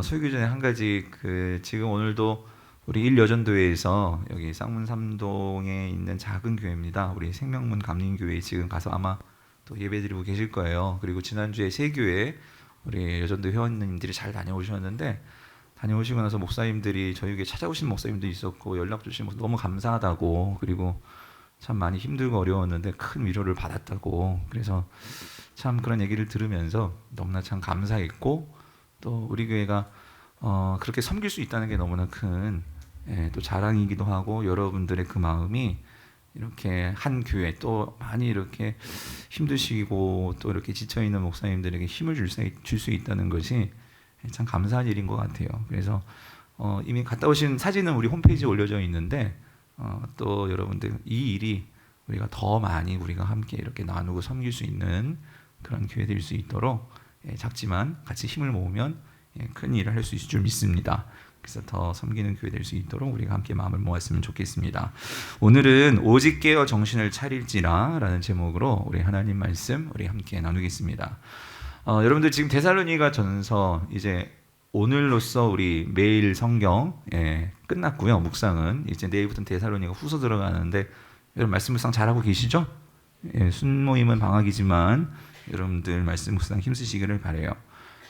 설교 전에 한 가지 지금 오늘도 우리 일여전도회에서 여기 쌍문 삼동에 있는 작은 교회입니다. 우리 생명문 감림교회에 지금 가서 아마 또 예배드리고 계실 거예요. 그리고 지난주에 세 교회 우리 여전도 회원님들이 잘 다녀오셨는데 다녀오시고 나서 목사님들이 저희 교회 찾아오신 목사님도 있었고 연락 주시면 너무 감사하다고, 그리고 참 많이 힘들고 어려웠는데 큰 위로를 받았다고, 그래서 참 그런 얘기를 들으면서 너무나 참 감사했고, 또 우리 교회가 그렇게 섬길 수 있다는 게 너무나 큰 또 자랑이기도 하고, 여러분들의 그 마음이 이렇게 한 교회 또 많이 이렇게 힘드시고 또 이렇게 지쳐 있는 목사님들에게 힘을 줄 수 있다는 것이 참 감사한 일인 것 같아요. 그래서 이미 갔다 오신 사진은 우리 홈페이지에 올려져 있는데 또 여러분들 이 일이 우리가 더 많이 우리가 함께 이렇게 나누고 섬길 수 있는 그런 교회 될 수 있도록 작지만 같이 힘을 모으면 큰 일을 할 수 있을 줄 믿습니다. 그래서 더 섬기는 교회 될 수 있도록 우리가 함께 마음을 모았으면 좋겠습니다. 오늘은 오직 깨어 정신을 차릴지라 라는 제목으로 우리 하나님 말씀 우리 함께 나누겠습니다. 여러분들 지금 데살로니가 전서 이제 오늘로써 우리 매일 성경 끝났고요. 묵상은 이제 내일부터는 데살로니가 후서 들어가는데 여러분 말씀 묵상 잘하고 계시죠? 순모임은 방학이지만 여러분들 말씀 묵상 힘쓰시기를 바라요.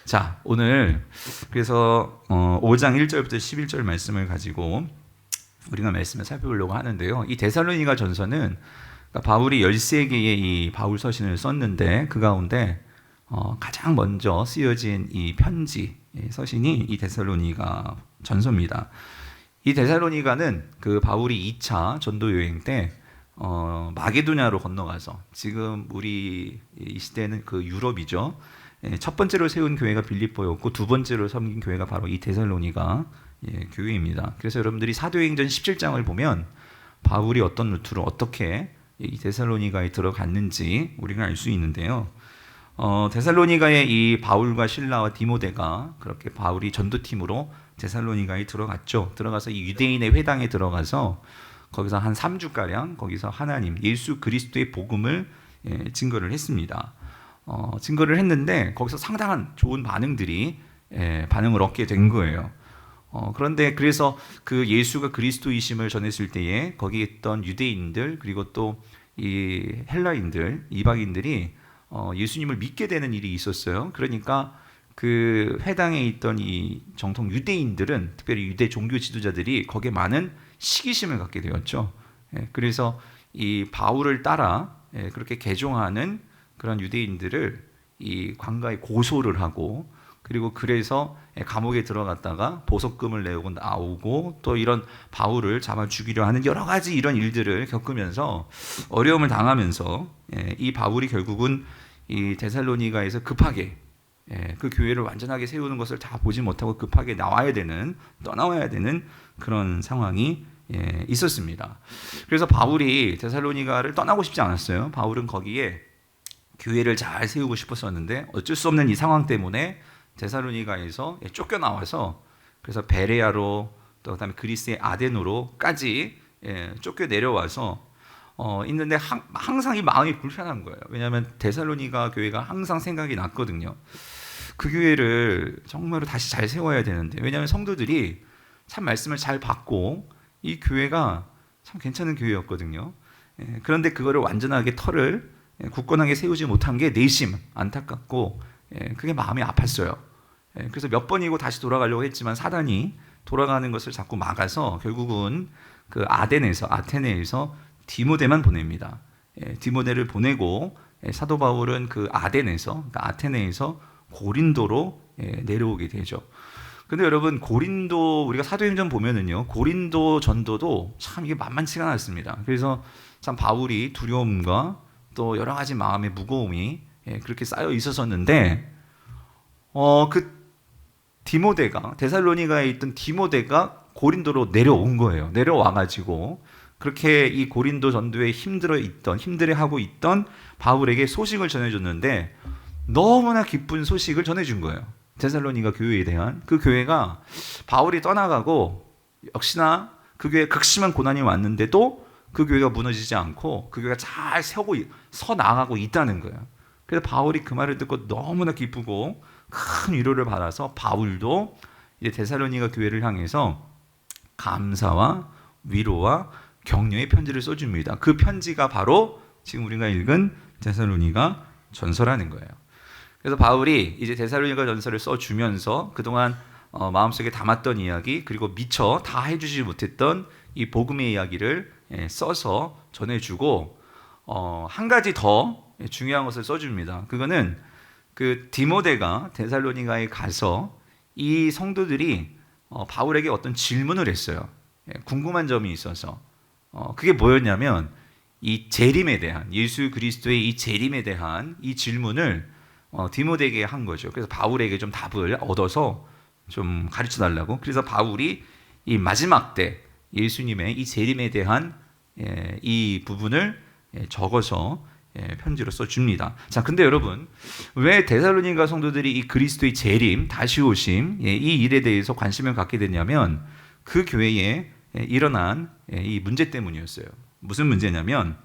자, 오늘 그래서 5장 1절부터 11절 말씀을 가지고 우리가 말씀을 살펴보려고 하는데요. 이 데살로니가 전서는 그러니까 바울이 13개의 이 바울 서신을 썼는데 그 가운데 가장 먼저 쓰여진 이 편지 서신이 이 데살로니가 전서입니다. 이 데살로니가는 그 바울이 2차 전도 여행 때 마게도냐로 건너가서, 지금 우리 이 시대는 그 유럽이죠. 첫 번째로 세운 교회가 빌립보였고 두 번째로 섬긴 교회가 바로 이 데살로니가 교회입니다. 그래서 여러분들이 사도행전 17장을 보면 바울이 어떤 루트로 어떻게 이 데살로니가에 들어갔는지 우리가 알 수 있는데요. 데살로니가의 이 바울과 실라와 디모데가 그렇게 바울이 전도팀으로 데살로니가에 들어갔죠. 들어가서 이 유대인의 회당에 들어가서 거기서 한 3주가량 거기서 하나님 예수 그리스도의 복음을 증거를 했습니다. 증거를 했는데 거기서 상당한 좋은 반응을 얻게 된 거예요. 그런데 그래서 그 예수가 그리스도이심을 전했을 때에 거기에 있던 유대인들 그리고 또 이 헬라인들 이방인들이 예수님을 믿게 되는 일이 있었어요. 그러니까 그 회당에 있던 이 정통 유대인들은, 특별히 유대 종교 지도자들이 거기에 많은 시기심을 갖게 되었죠. 그래서 이 바울을 따라 그렇게 개종하는 그런 유대인들을 이 관가에 고소를 하고, 그리고 그래서 감옥에 들어갔다가 보석금을 내고 나오고 또 이런 바울을 잡아 죽이려 하는 여러 가지 이런 일들을 겪으면서 어려움을 당하면서 이 바울이 결국은 이 데살로니가에서 급하게 그 교회를 완전하게 세우는 것을 다 보지 못하고 급하게 떠나와야 되는 그런 상황이 있었습니다. 그래서 바울이 데살로니가를 떠나고 싶지 않았어요. 바울은 거기에 교회를 잘 세우고 싶었었는데 어쩔 수 없는 이 상황 때문에 데살로니가에서 쫓겨나와서 그래서 베레아로 또 그다음에 그리스의 아덴으로까지 쫓겨 내려와서 있는데 항상 이 마음이 불편한 거예요. 왜냐하면 데살로니가 교회가 항상 생각이 났거든요. 그 교회를 정말로 다시 잘 세워야 되는데, 왜냐하면 성도들이 참 말씀을 잘 받고 이 교회가 참 괜찮은 교회였거든요. 그런데 그거를 완전하게 터를 굳건하게 세우지 못한 게 내심 안타깝고 그게 마음이 아팠어요. 그래서 몇 번이고 다시 돌아가려고 했지만 사단이 돌아가는 것을 자꾸 막아서 결국은 그 아테네에서 디모데만 보냅니다. 디모데를 보내고 사도 바울은 그 그러니까 아테네에서 고린도로 내려오게 되죠. 근데 여러분, 고린도 우리가 사도행전 보면은요, 고린도 전도도 참 이게 만만치가 않았습니다. 그래서 참 바울이 두려움과 또 여러 가지 마음의 무거움이 그렇게 쌓여 있었었는데 그 데살로니가에 있던 디모데가 고린도로 내려온 거예요. 내려와가지고 그렇게 이 고린도 전도에 힘들어하고 있던 바울에게 소식을 전해줬는데 너무나 기쁜 소식을 전해준 거예요. 데살로니가 교회에 대한 그 교회가 바울이 떠나가고 역시나 그 교회에 극심한 고난이 왔는데도 그 교회가 무너지지 않고 그 교회가 잘 서 나가고 있다는 거예요. 그래서 바울이 그 말을 듣고 너무나 기쁘고 큰 위로를 받아서 바울도 이제 데살로니가 교회를 향해서 감사와 위로와 격려의 편지를 써줍니다. 그 편지가 바로 지금 우리가 읽은 데살로니가 전서라는 거예요. 그래서 바울이 이제 데살로니가 전서를 써주면서 그동안 마음속에 담았던 이야기, 그리고 미처 다 해주지 못했던 이 복음의 이야기를 써서 전해주고, 한 가지 더 중요한 것을 써줍니다. 그거는 그 디모데가 데살로니가에 가서 이 성도들이 바울에게 어떤 질문을 했어요. 궁금한 점이 있어서. 그게 뭐였냐면 이 재림에 대한, 예수 그리스도의 이 재림에 대한 이 질문을 디모데에게 한 거죠. 그래서 바울에게 좀 답을 얻어서 좀 가르쳐 달라고. 그래서 바울이 이 마지막 때 예수님의 이 재림에 대한 이 부분을 적어서 편지로 써줍니다. 자, 근데 여러분, 왜 데살로니가 성도들이 이 그리스도의 재림, 다시 오심, 이 일에 대해서 관심을 갖게 됐냐면 그 교회에 일어난 이 문제 때문이었어요. 무슨 문제냐면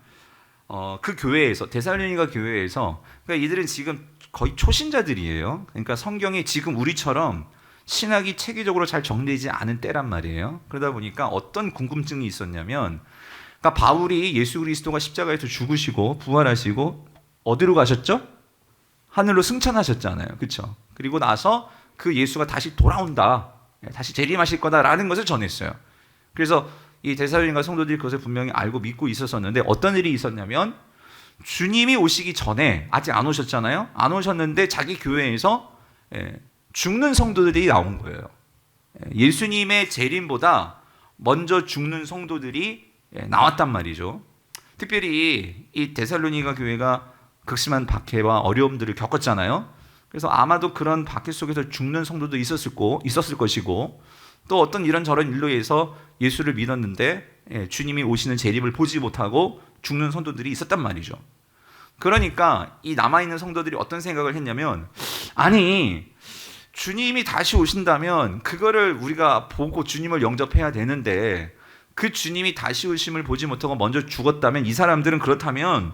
그 교회에서, 데살로니가 교회에서, 그러니까 이들은 지금 거의 초신자들이에요. 그러니까 성경이 지금 우리처럼 신학이 체계적으로 잘 정리되지 않은 때란 말이에요. 그러다 보니까 어떤 궁금증이 있었냐면, 그러니까 바울이 예수 그리스도가 십자가에서 죽으시고 부활하시고 어디로 가셨죠? 하늘로 승천하셨잖아요. 그렇죠? 그리고 나서 그 예수가 다시 돌아온다, 다시 재림하실 거다라는 것을 전했어요. 그래서 이 데살로니가 성도들이 그것을 분명히 알고 믿고 있었었는데, 어떤 일이 있었냐면 주님이 오시기 전에, 아직 안 오셨잖아요. 안 오셨는데 자기 교회에서 죽는 성도들이 나온 거예요. 예수님의 재림보다 먼저 죽는 성도들이 나왔단 말이죠. 특별히 이 데살로니가 교회가 극심한 박해와 어려움들을 겪었잖아요. 그래서 아마도 그런 박해 속에서 죽는 성도도 있었을 것이고, 또 어떤 이런저런 일로 해서 예수를 믿었는데 주님이 오시는 재림을 보지 못하고 죽는 성도들이 있었단 말이죠. 그러니까 이 남아있는 성도들이 어떤 생각을 했냐면, 아니, 주님이 다시 오신다면 그거를 우리가 보고 주님을 영접해야 되는데, 그 주님이 다시 오심을 보지 못하고 먼저 죽었다면 이 사람들은 그렇다면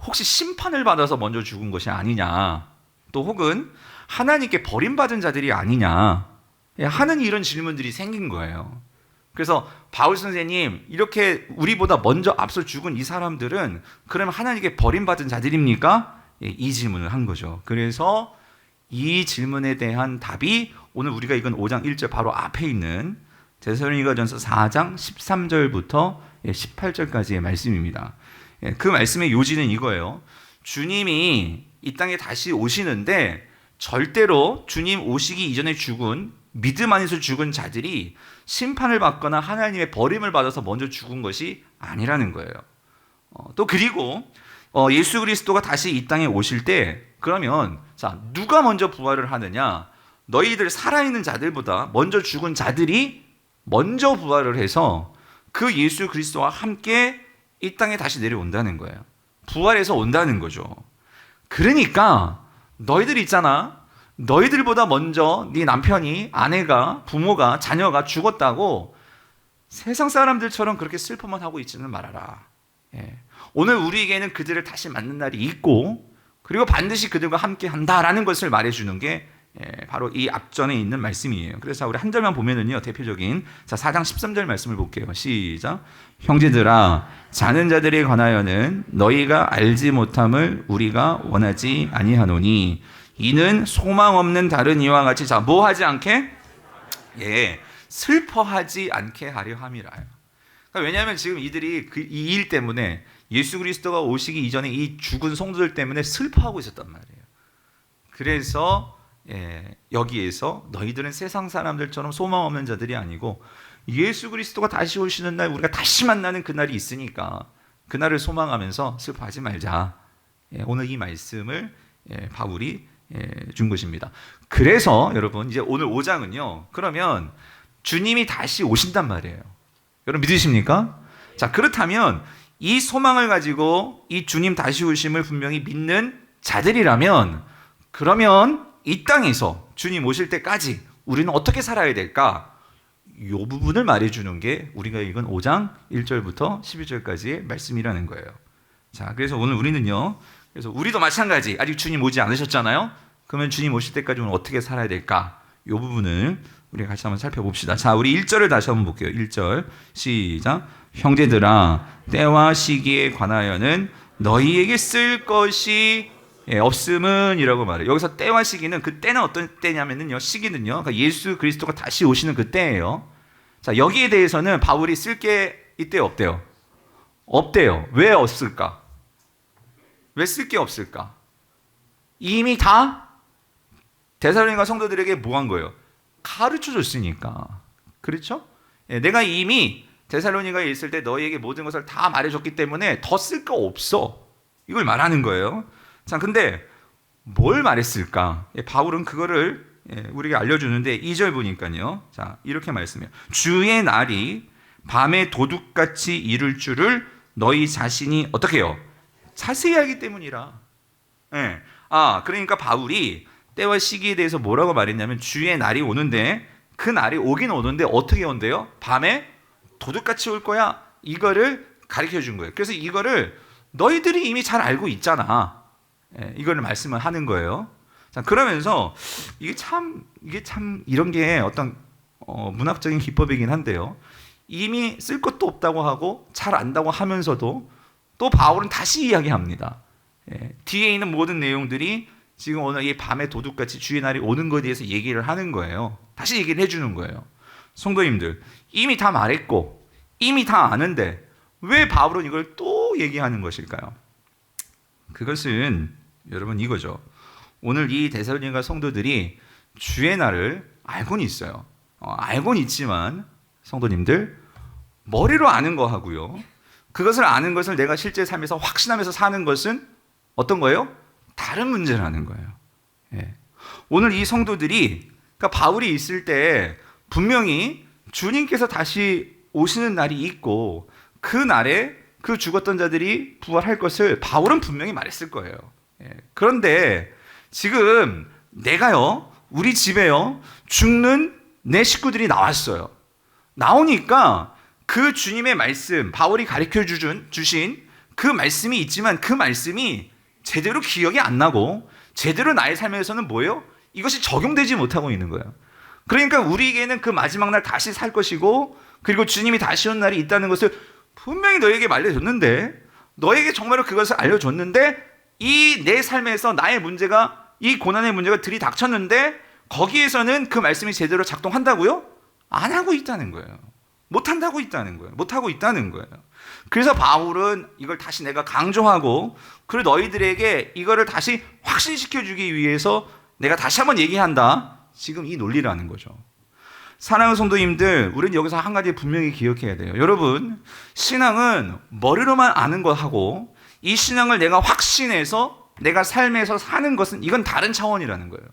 혹시 심판을 받아서 먼저 죽은 것이 아니냐, 또 혹은 하나님께 버림받은 자들이 아니냐 하는 이런 질문들이 생긴 거예요. 그래서 바울 선생님, 이렇게 우리보다 먼저 앞서 죽은 이 사람들은 그러면 하나님께 버림받은 자들입니까? 이 질문을 한 거죠. 그래서 이 질문에 대한 답이 오늘 우리가 읽은 5장 1절 바로 앞에 있는 데살로니가전서 4장 13절부터 18절까지의 말씀입니다. 그 말씀의 요지는 이거예요. 주님이 이 땅에 다시 오시는데 절대로 주님 오시기 이전에 죽은, 믿음 안에서 죽은 자들이 심판을 받거나 하나님의 버림을 받아서 먼저 죽은 것이 아니라는 거예요. 또 그리고 예수 그리스도가 다시 이 땅에 오실 때, 그러면 자, 누가 먼저 부활을 하느냐? 너희들 살아있는 자들보다 먼저 죽은 자들이 먼저 부활을 해서 그 예수 그리스도와 함께 이 땅에 다시 내려온다는 거예요. 부활해서 온다는 거죠. 그러니까 너희들 있잖아, 너희들보다 먼저 네 남편이, 아내가, 부모가, 자녀가 죽었다고 세상 사람들처럼 그렇게 슬퍼만 하고 있지는 말아라. 오늘 우리에게는 그들을 다시 만난 날이 있고, 그리고 반드시 그들과 함께 한다라는 것을 말해주는 게 바로 이 앞전에 있는 말씀이에요. 그래서 우리 한 절만 보면은요, 대표적인 4장 13절 말씀을 볼게요. 시작. 형제들아, 자는 자들에 관하여는 너희가 알지 못함을 우리가 원하지 아니하노니 이는 소망 없는 다른 이와 같이, 자, 뭐 하지 않게? 슬퍼하지 않게 하려 함이라요. 그러니까 왜냐하면 지금 이들이 이 일 때문에, 예수 그리스도가 오시기 이전에 이 죽은 성도들 때문에 슬퍼하고 있었단 말이에요. 그래서 여기에서 너희들은 세상 사람들처럼 소망 없는 자들이 아니고 예수 그리스도가 다시 오시는 날, 우리가 다시 만나는 그날이 있으니까 그날을 소망하면서 슬퍼하지 말자. 오늘 이 말씀을 바울이 준 것입니다. 그래서 여러분, 이제 오늘 5장은요, 그러면 주님이 다시 오신단 말이에요. 여러분 믿으십니까? 자, 그렇다면 이 소망을 가지고 이 주님 다시 오심을 분명히 믿는 자들이라면, 그러면 이 땅에서 주님 오실 때까지 우리는 어떻게 살아야 될까? 이 부분을 말해주는 게 우리가 읽은 5장 1절부터 12절까지의 말씀이라는 거예요. 자, 그래서 오늘 우리는요, 그래서 우리도 마찬가지, 아직 주님 오지 않으셨잖아요. 그러면 주님 오실 때까지 우리는 어떻게 살아야 될까? 이 부분을 우리 같이 한번 살펴봅시다. 자, 우리 1절을 다시 한번 볼게요. 1절 시작. 형제들아, 때와 시기에 관하여는 너희에게 쓸 것이 없음은 이라고 말해요. 여기서 때와 시기는 그 때는 어떤 때냐면요, 시기는요, 그러니까 예수 그리스도가 다시 오시는 그 때예요. 자, 여기에 대해서는 바울이 쓸 게 있대요, 없대요? 없대요. 왜 없을까? 왜 쓸 게 없을까? 이미 다 데살로니가 성도들에게 뭐 한 거예요? 가르쳐 줬으니까. 그렇죠? 내가 이미 데살로니가에 있을 때 너희에게 모든 것을 다 말해줬기 때문에 더 쓸 거 없어. 이걸 말하는 거예요. 자, 근데 뭘 말했을까? 바울은 그거를 우리에게 알려주는데 2절 보니까요. 자, 이렇게 말씀해요. 주의 날이 밤에 도둑같이 이룰 줄을 너희 자신이 어떻게 해요? 자세히 알기 때문이라. 그러니까 바울이 때와 시기에 대해서 뭐라고 말했냐면 주의 날이 오는데 그 날이 오긴 오는데 어떻게 온대요? 밤에 도둑같이 올 거야. 이거를 가르쳐 준 거예요. 그래서 이거를 너희들이 이미 잘 알고 있잖아. 이거를 말씀을 하는 거예요. 자, 그러면서 이게 참 이런 게 어떤 문학적인 기법이긴 한데요. 이미 쓸 것도 없다고 하고 잘 안다고 하면서도 또 바울은 다시 이야기합니다. 뒤에 있는 모든 내용들이 지금 오늘 이 밤에 도둑같이 주의 날이 오는 것에 대해서 얘기를 하는 거예요. 다시 얘기를 해주는 거예요. 성도님들, 이미 다 말했고 이미 다 아는데 왜 바울은 이걸 또 얘기하는 것일까요? 그것은 여러분 이거죠. 오늘 이 데살로니가 성도들이 주의 날을 알고는 있어요. 알고는 있지만 성도님들, 머리로 아는 거 하고요, 그것을 아는 것을 내가 실제 삶에서 확신하면서 사는 것은 어떤 거예요? 다른 문제라는 거예요. 오늘 이 성도들이, 그러니까 바울이 있을 때 분명히 주님께서 다시 오시는 날이 있고 그 날에 그 죽었던 자들이 부활할 것을 바울은 분명히 말했을 거예요. 그런데 지금 내가요, 우리 집에요, 죽는 내 식구들이 나왔어요. 나오니까 그 주님의 말씀, 바울이 가르쳐 주신 그 말씀이 있지만 그 말씀이 제대로 기억이 안 나고 제대로 나의 삶에서는 뭐예요? 이것이 적용되지 못하고 있는 거예요. 그러니까 우리에게는 그 마지막 날 다시 살 것이고 그리고 주님이 다시 온 날이 있다는 것을 분명히 너에게 알려줬는데, 너에게 정말로 그것을 알려줬는데 이 내 삶에서 나의 문제가, 이 고난의 문제가 들이닥쳤는데 거기에서는 그 말씀이 제대로 작동한다고요? 안 하고 있다는 거예요. 못한다고 있다는 거예요. 못하고 있다는 거예요. 그래서 바울은 이걸 다시 내가 강조하고, 그리고 너희들에게 이거를 다시 확신시켜주기 위해서 내가 다시 한번 얘기한다. 지금 이 논리라는 거죠. 사랑하는 성도님들, 우리는 여기서 한 가지 분명히 기억해야 돼요. 여러분, 신앙은 머리로만 아는 것하고 이 신앙을 내가 확신해서 내가 삶에서 사는 것은, 이건 다른 차원이라는 거예요.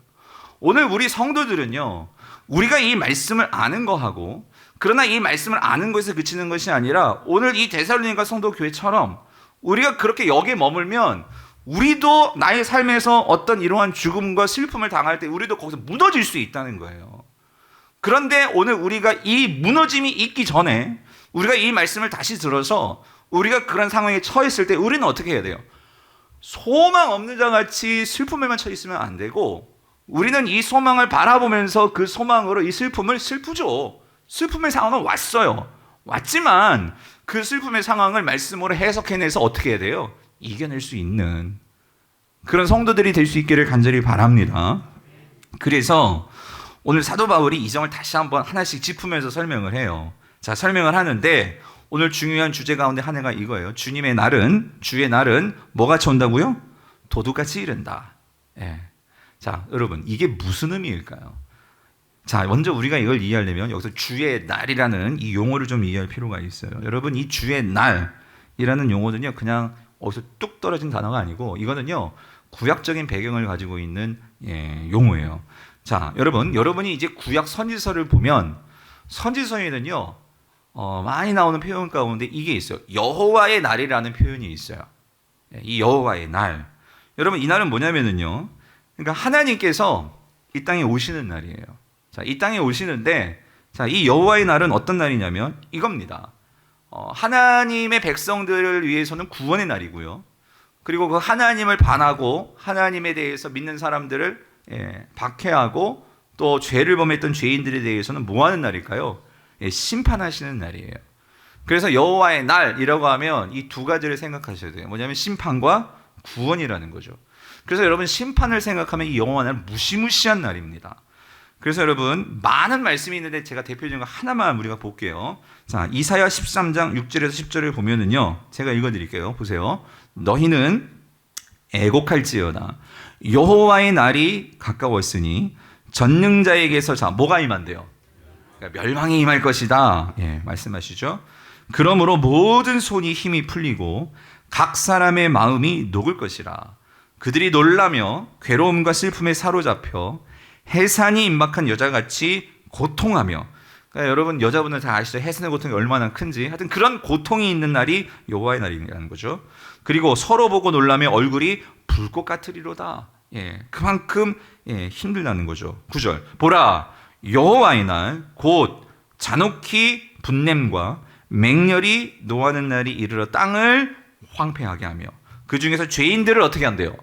오늘 우리 성도들은요, 우리가 이 말씀을 아는 거하고, 그러나 이 말씀을 아는 것에 그치는 것이 아니라 오늘 이 데살로니가 성도 교회처럼 우리가 그렇게 여기에 머물면 우리도 나의 삶에서 어떤 이러한 죽음과 슬픔을 당할 때 우리도 거기서 무너질 수 있다는 거예요. 그런데 오늘 우리가 이 무너짐이 있기 전에 우리가 이 말씀을 다시 들어서 우리가 그런 상황에 처했을 때 우리는 어떻게 해야 돼요? 소망 없는 자 같이 슬픔에만 처해 있으면 안 되고, 우리는 이 소망을 바라보면서 그 소망으로 이 슬픔을 슬프죠. 슬픔의 상황은 왔어요. 왔지만 그 슬픔의 상황을 말씀으로 해석해내서 어떻게 해야 돼요? 이겨낼 수 있는 그런 성도들이 될 수 있기를 간절히 바랍니다. 그래서 오늘 사도 바울이 이 점을 다시 한번 하나씩 짚으면서 설명을 해요. 자, 설명을 하는데 오늘 중요한 주제 가운데 하나가 이거예요. 주의 날은 뭐같이 온다고요? 도둑같이 이른다. 자, 여러분, 이게 무슨 의미일까요? 자, 먼저 우리가 이걸 이해하려면 여기서 주의 날이라는 이 용어를 좀 이해할 필요가 있어요. 여러분, 이 주의 날이라는 용어는요, 그냥 어디서 뚝 떨어진 단어가 아니고 이거는요, 구약적인 배경을 가지고 있는 용어예요. 자, 여러분이 이제 구약 선지서를 보면 선지서에는요, 많이 나오는 표현 가운데 이게 있어요. 여호와의 날이라는 표현이 있어요. 이 여호와의 날. 여러분, 이 날은 뭐냐면은요, 그러니까 하나님께서 이 땅에 오시는 날이에요. 자, 이 땅에 오시는데, 자, 이 여호와의 날은 어떤 날이냐면 이겁니다. 하나님의 백성들을 위해서는 구원의 날이고요. 그리고 그 하나님을 반하고 하나님에 대해서 믿는 사람들을 박해하고 또 죄를 범했던 죄인들에 대해서는 뭐 하는 날일까요? 예, 심판하시는 날이에요. 그래서 여호와의 날이라고 하면 이 두 가지를 생각하셔야 돼요. 뭐냐면 심판과 구원이라는 거죠. 그래서 여러분 심판을 생각하면 이 여호와의 날 무시무시한 날입니다. 그래서 여러분 많은 말씀이 있는데 제가 대표적인 거 하나만 우리가 볼게요. 자, 이사야 13장 6절에서 10절을 보면은요, 제가 읽어드릴게요. 보세요. 너희는 애곡할지어다. 여호와의 날이 가까웠으니 전능자에게서 자 뭐가 임한대요? 그러니까 멸망이 임할 것이다. 예, 말씀하시죠. 그러므로 모든 손이 힘이 풀리고 각 사람의 마음이 녹을 것이라. 그들이 놀라며 괴로움과 슬픔에 사로잡혀 해산이 임박한 여자같이 고통하며, 그러니까 여러분 여자분들 다 아시죠? 해산의 고통이 얼마나 큰지. 하여튼 그런 고통이 있는 날이 여호와의 날이라는 거죠. 그리고 서로 보고 놀라며 얼굴이 불꽃 같으리로다. 예, 그만큼 힘들다는 거죠. 9절 보라 여호와의 날 곧 잔혹히 분냄과 맹렬히 노하는 날이 이르러 땅을 황폐하게 하며 그 중에서 죄인들을 어떻게 한대요?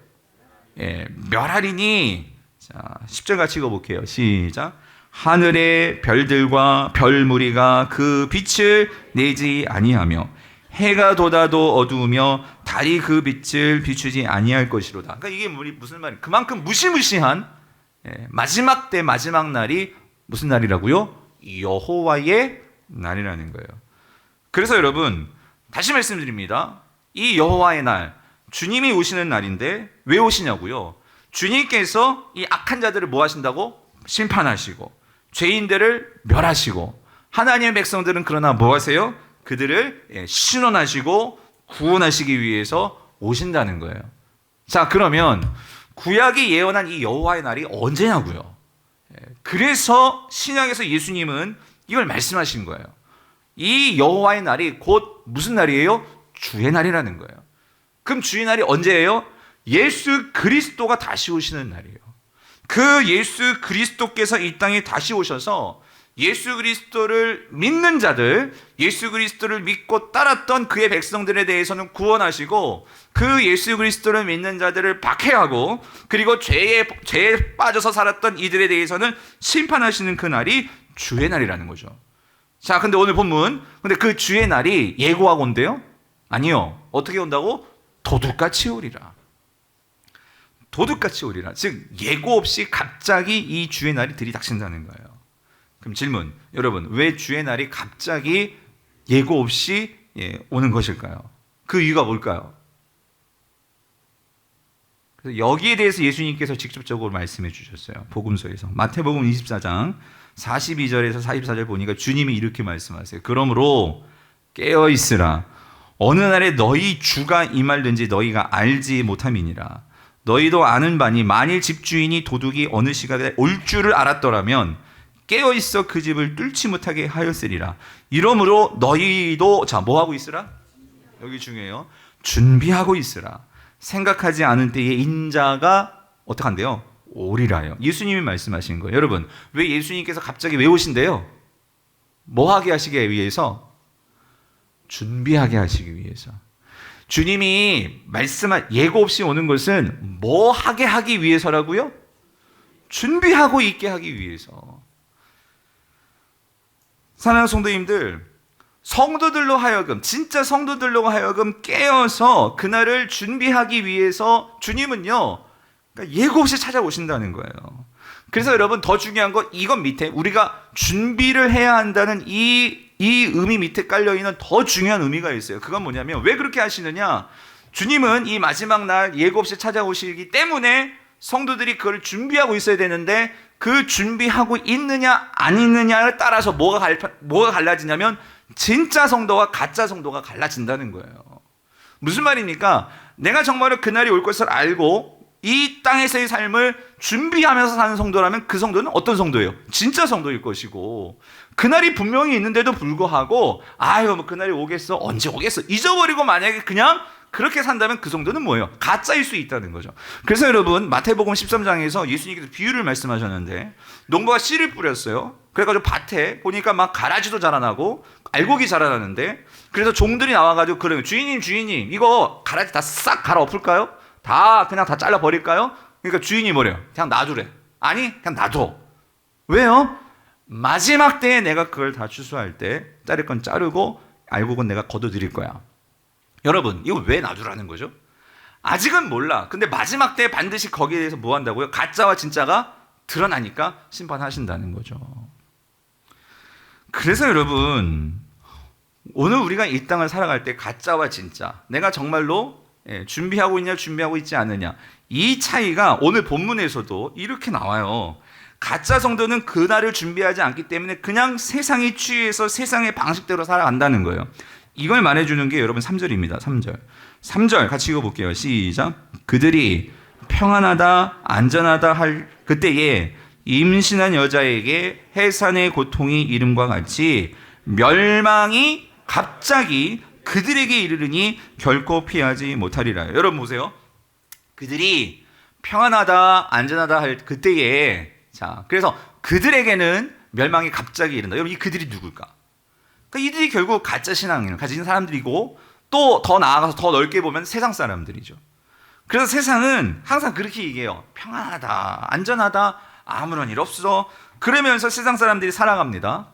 예, 멸하리니. 자, 10절 같이 읽어볼게요. 시작. 하늘의 별들과 별무리가 그 빛을 내지 아니하며 해가 돋아도 어두우며 달이 그 빛을 비추지 아니할 것이로다. 그러니까 이게 무슨 말이에요? 그만큼 무시무시한 마지막 때 마지막 날이 무슨 날이라고요? 여호와의 날이라는 거예요. 그래서 여러분 다시 말씀드립니다. 이 여호와의 날, 주님이 오시는 날인데 왜 오시냐고요? 주님께서 이 악한 자들을 뭐 하신다고? 심판하시고 죄인들을 멸하시고, 하나님의 백성들은 그러나 뭐 하세요? 그들을 신원하시고 구원하시기 위해서 오신다는 거예요. 자, 그러면 구약이 예언한 이 여호와의 날이 언제냐고요? 그래서 신약에서 예수님은 이걸 말씀하신 거예요. 이 여호와의 날이 곧 무슨 날이에요? 주의 날이라는 거예요. 그럼 주의 날이 언제예요? 예수 그리스도가 다시 오시는 날이에요. 그 예수 그리스도께서 이 땅에 다시 오셔서 예수 그리스도를 믿는 자들, 예수 그리스도를 믿고 따랐던 그의 백성들에 대해서는 구원하시고, 그 예수 그리스도를 믿는 자들을 박해하고, 그리고 죄에 빠져서 살았던 이들에 대해서는 심판하시는 그 날이 주의 날이라는 거죠. 자, 근데 오늘 본문, 근데 그 주의 날이 예고하고 온대요? 아니요. 어떻게 온다고? 도둑같이 오리라. 도둑같이 오리라. 즉 예고 없이 갑자기 이 주의 날이 들이닥친다는 거예요. 그럼 질문, 여러분 왜 주의 날이 갑자기 예고 없이 오는 것일까요? 그 이유가 뭘까요? 그래서 여기에 대해서 예수님께서 직접적으로 말씀해 주셨어요. 복음서에서 마태복음 24장 42절에서 44절 보니까 주님이 이렇게 말씀하세요. 그러므로 깨어 있으라. 어느 날에 너희 주가 임할는지 너희가 알지 못함이니라. 너희도 아는 바니 만일 집주인이 도둑이 어느 시각에 올 줄을 알았더라면 깨어 있어 그 집을 뚫지 못하게 하였으리라. 이러므로 너희도 자 뭐 하고 있으라? 여기 중요해요. 준비하고 있으라. 생각하지 않은 때에 인자가 어떻게 한대요? 오리라요. 예수님이 말씀하신 거예요. 여러분 왜 예수님께서 갑자기 왜 오신대요? 뭐 하게 하시기 위해서? 준비하게 하시기 위해서. 주님이 예고 없이 오는 것은 뭐 하게 하기 위해서라고요? 준비하고 있게 하기 위해서. 사랑하는 성도님들, 성도들로 하여금, 진짜 성도들로 하여금 깨어서 그날을 준비하기 위해서 주님은요, 그러니까 예고 없이 찾아오신다는 거예요. 그래서 여러분 더 중요한 건 이건 밑에 우리가 준비를 해야 한다는 이 의미 밑에 깔려있는 더 중요한 의미가 있어요. 그건 뭐냐면 왜 그렇게 하시느냐? 주님은 이 마지막 날 예고 없이 찾아오시기 때문에 성도들이 그걸 준비하고 있어야 되는데, 그 준비하고 있느냐 안 있느냐에 따라서 뭐가 갈라지냐면 진짜 성도와 가짜 성도가 갈라진다는 거예요. 무슨 말입니까? 내가 정말로 그날이 올 것을 알고 이 땅에서의 삶을 준비하면서 사는 성도라면 그 성도는 어떤 성도예요? 진짜 성도일 것이고, 그날이 분명히 있는데도 불구하고 아유 뭐 그날이 오겠어? 언제 오겠어? 잊어버리고 만약에 그냥 그렇게 산다면 그 성도는 뭐예요? 가짜일 수 있다는 거죠. 그래서 여러분 마태복음 13장에서 예수님께서 비유를 말씀하셨는데, 농부가 씨를 뿌렸어요. 그래가지고 밭에 보니까 막 가라지도 자라나고 알곡이 자라나는데, 그래서 종들이 나와가지고 그러면 주인님 이거 가라지 다 싹 갈아엎을까요? 그냥 다 잘라버릴까요? 그러니까 주인이 뭐래요? 그냥 놔두래. 아니 그냥 놔둬. 왜요? 마지막 때에 내가 그걸 다 추수할 때 자를 건 자르고 알곡은 내가 거둬들일 거야. 여러분, 이거 왜 놔두라는 거죠? 아직은 몰라. 근데 마지막 때 반드시 거기에 대해서 뭐 한다고요? 가짜와 진짜가 드러나니까 심판하신다는 거죠. 그래서 여러분, 오늘 우리가 이 땅을 살아갈 때 가짜와 진짜, 내가 정말로 준비하고 있냐 준비하고 있지 않느냐, 이 차이가 오늘 본문에서도 이렇게 나와요. 가짜 성도는 그날을 준비하지 않기 때문에 그냥 세상에 취해서 세상의 방식대로 살아간다는 거예요. 이걸 말해주는 게 여러분 3절입니다. 3절 같이 읽어볼게요. 시작. 그들이 평안하다 안전하다 할 그때에 임신한 여자에게 해산의 고통이 이름과 같이 멸망이 갑자기 그들에게 이르르니 결코 피하지 못하리라. 여러분 보세요. 그들이 평안하다 안전하다 할 그때에, 자, 그래서 그들에게는 멸망이 갑자기 이른다. 여러분, 이 그들이 누굴까? 그러니까 이들이 결국 가짜 신앙을 가진 사람들이고, 또 더 나아가서 더 넓게 보면 세상 사람들이죠. 그래서 세상은 항상 그렇게 얘기해요. 평안하다 안전하다 아무런 일 없어. 그러면서 세상 사람들이 살아갑니다.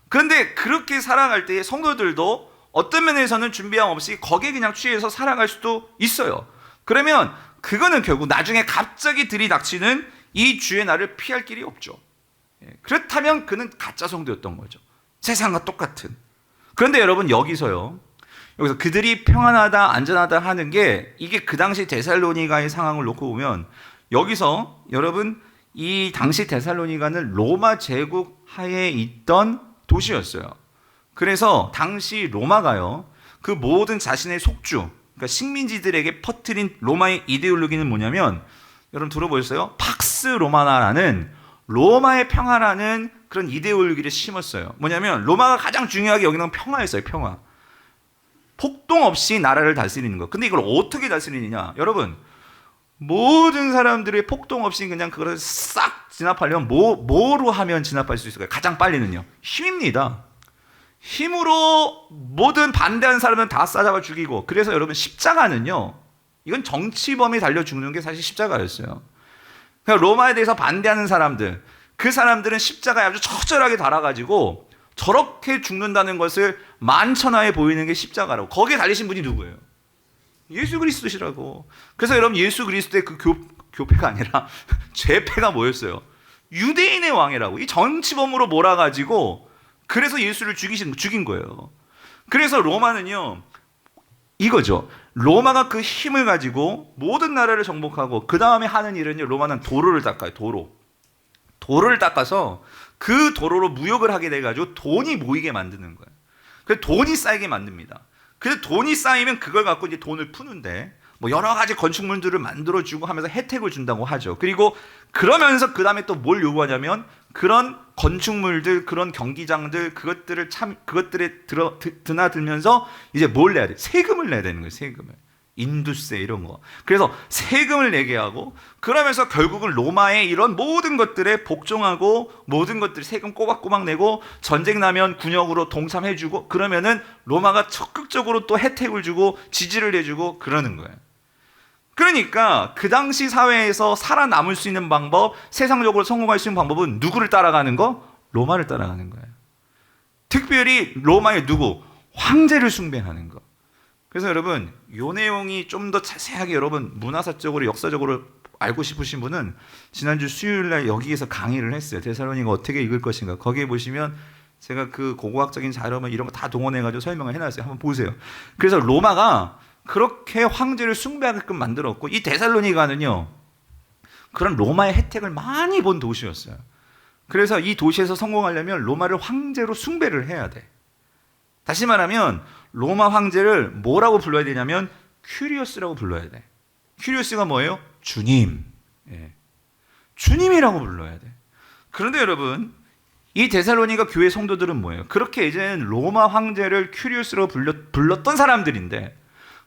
그런데 그렇게 살아갈 때 성도들도 어떤 면에서는 준비함 없이 거기에 그냥 취해서 살아갈 수도 있어요. 그러면 그거는 결국 나중에 갑자기 들이닥치는 이 주의 날을 피할 길이 없죠. 그렇다면 그는 가짜 성도였던 거죠. 세상과 똑같은. 그런데 여러분, 여기서 그들이 평안하다 안전하다 하는 게, 이게 그 당시 데살로니가의 상황을 놓고 보면, 여기서 여러분, 이 당시 데살로니가는 로마 제국 하에 있던 도시였어요. 그래서 당시 로마가요, 그 모든 자신의 속주, 그러니까 식민지들에게 퍼뜨린 로마의 이데올로기는 뭐냐면, 여러분 들어보셨어요? 팍스 로마나라는 로마의 평화라는 그런 이데올로기를 심었어요. 뭐냐면 로마가 가장 중요하게 여기는 평화였어요. 평화. 폭동 없이 나라를 다스리는 거. 근데 이걸 어떻게 다스리느냐? 여러분, 모든 사람들의 폭동 없이 그냥 그걸 싹 진압하려면 뭐로 하면 진압할 수 있을까요? 가장 빨리는요, 힘입니다. 힘으로 모든 반대하는 사람은 다 싸잡아 죽이고, 그래서 여러분 십자가는요, 이건 정치범이 달려 죽는 게 사실 십자가였어요. 그러니까 로마에 대해서 반대하는 사람들, 그 사람들은 십자가에 아주 처절하게 달아가지고 저렇게 죽는다는 것을 만천하에 보이는 게 십자가라고. 거기에 달리신 분이 누구예요? 예수 그리스도시라고. 그래서 여러분, 예수 그리스도의 그 교패가 아니라 죄패가 뭐였어요? 유대인의 왕이라고. 이 정치범으로 몰아가지고 그래서 예수를 죽인 거예요. 그래서 로마는요, 이거죠. 로마가 그 힘을 가지고 모든 나라를 정복하고 그 다음에 하는 일은요, 로마는 도로를 닦아요. 도로를 닦아서 그 도로로 무역을 하게 돼가지고 돈이 모이게 만드는 거예요. 그래서 돈이 쌓이게 만듭니다. 그래서 돈이 쌓이면 그걸 갖고 이제 돈을 푸는데, 뭐 여러 가지 건축물들을 만들어주고 하면서 혜택을 준다고 하죠. 그리고 그러면서 그 다음에 또 뭘 요구하냐면, 그런 건축물들, 그런 경기장들, 그것들에 드나들면서 이제 뭘 내야 돼? 세금을 내야 되는 거예요. 세금을. 인두세 이런 거. 그래서 세금을 내게 하고, 그러면서 결국은 로마의 이런 모든 것들에 복종하고, 모든 것들 세금 꼬박꼬박 내고, 전쟁 나면 군역으로 동참해주고, 그러면은 로마가 적극적으로 또 혜택을 주고 지지를 해주고 그러는 거예요. 그러니까 그 당시 사회에서 살아남을 수 있는 방법, 세상적으로 성공할 수 있는 방법은 누구를 따라가는 거? 로마를 따라가는 거예요. 특별히 로마의 누구? 황제를 숭배하는 거. 그래서 여러분, 이 내용이 좀 더 자세하게 여러분 문화사적으로 역사적으로 알고 싶으신 분은 지난주 수요일날 여기에서 강의를 했어요. 데살로니가 어떻게 읽을 것인가. 거기에 보시면 제가 그 고고학적인 자료만 이런 거 다 동원해가지고 설명을 해놨어요. 한번 보세요. 그래서 로마가 그렇게 황제를 숭배하게끔 만들었고, 이 데살로니가는요, 그런 로마의 혜택을 많이 본 도시였어요. 그래서 이 도시에서 성공하려면 로마를 황제로 숭배를 해야 돼. 다시 말하면 로마 황제를 뭐라고 불러야 되냐면 큐리오스라고 불러야 돼. 큐리오스가 뭐예요? 주님. 주님이라고 불러야 돼. 그런데 여러분, 이 데살로니가 교회 성도들은 뭐예요? 그렇게 이제는 로마 황제를 큐리오스로 불렀던 사람들인데,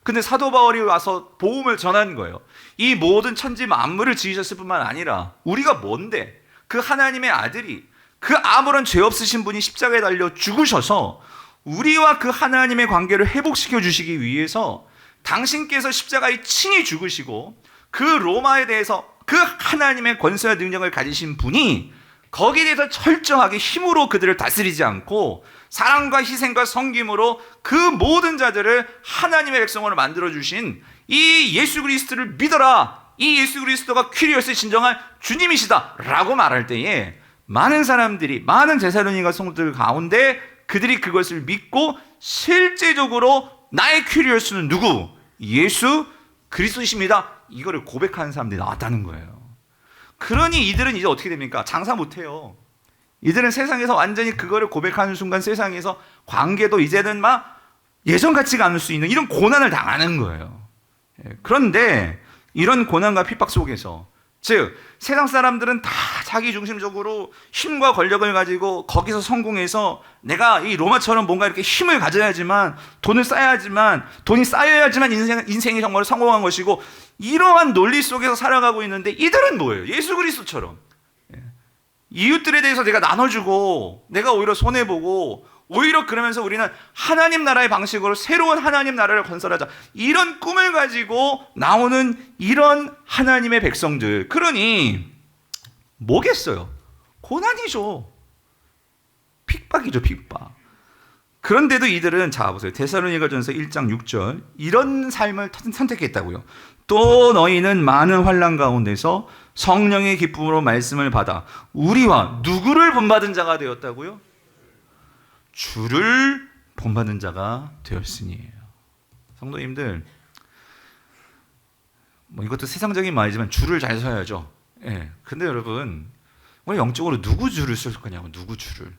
근데 사도 바울이 와서 복음을 전한 거예요. 이 모든 천지 만물을 지으셨을 뿐만 아니라 우리가 뭔데? 그 하나님의 아들이, 그 아무런 죄 없으신 분이 십자가에 달려 죽으셔서 우리와 그 하나님의 관계를 회복시켜 주시기 위해서 당신께서 십자가에 친히 죽으시고, 그 로마에 대해서 그 하나님의 권세와 능력을 가지신 분이 거기에 대해서 철저하게 힘으로 그들을 다스리지 않고 사랑과 희생과 섬김으로 그 모든 자들을 하나님의 백성으로 만들어주신 이 예수 그리스도를 믿어라, 이 예수 그리스도가 퀴리오스의 진정한 주님이시다 라고 말할 때에 많은 사람들이, 많은 데살로니가 성도들 가운데 그들이 그것을 믿고 실제적으로 나의 퀴리오스는 누구? 예수 그리스도이십니다, 이거를 고백하는 사람들이 나왔다는 거예요. 그러니 이들은 이제 어떻게 됩니까? 장사 못해요. 이들은 세상에서 완전히 그거를 고백하는 순간 세상에서 관계도 이제는 막 예전 같지가 않을 수 있는 이런 고난을 당하는 거예요. 그런데 이런 고난과 핍박 속에서, 즉 세상 사람들은 다 자기 중심적으로 힘과 권력을 가지고 거기서 성공해서 내가 이 로마처럼 뭔가 이렇게 힘을 가져야지만, 돈을 쌓아야지만, 돈이 쌓여야지만 인생이 정말 성공한 것이고, 이러한 논리 속에서 살아가고 있는데 이들은 뭐예요? 예수 그리스도처럼 이웃들에 대해서 내가 나눠주고 내가 오히려 손해보고, 오히려 그러면서 우리는 하나님 나라의 방식으로 새로운 하나님 나라를 건설하자, 이런 꿈을 가지고 나오는 이런 하나님의 백성들. 그러니 뭐겠어요? 고난이죠. 핍박이죠, 핍박. 그런데도 이들은, 자 보세요, 데살로니가전서 1장 6절, 이런 삶을 선택했다고요. 또 너희는 많은 환난 가운데서 성령의 기쁨으로 말씀을 받아 우리와 누구를 본받은 자가 되었다고요? 주를 본받는 자가 되었으니에요. 성도님들, 뭐 이것도 세상적인 말이지만 주를 잘 서야죠. 예. 근데 여러분, 우리 영적으로 누구 주를 쓸 거냐고, 누구 주를.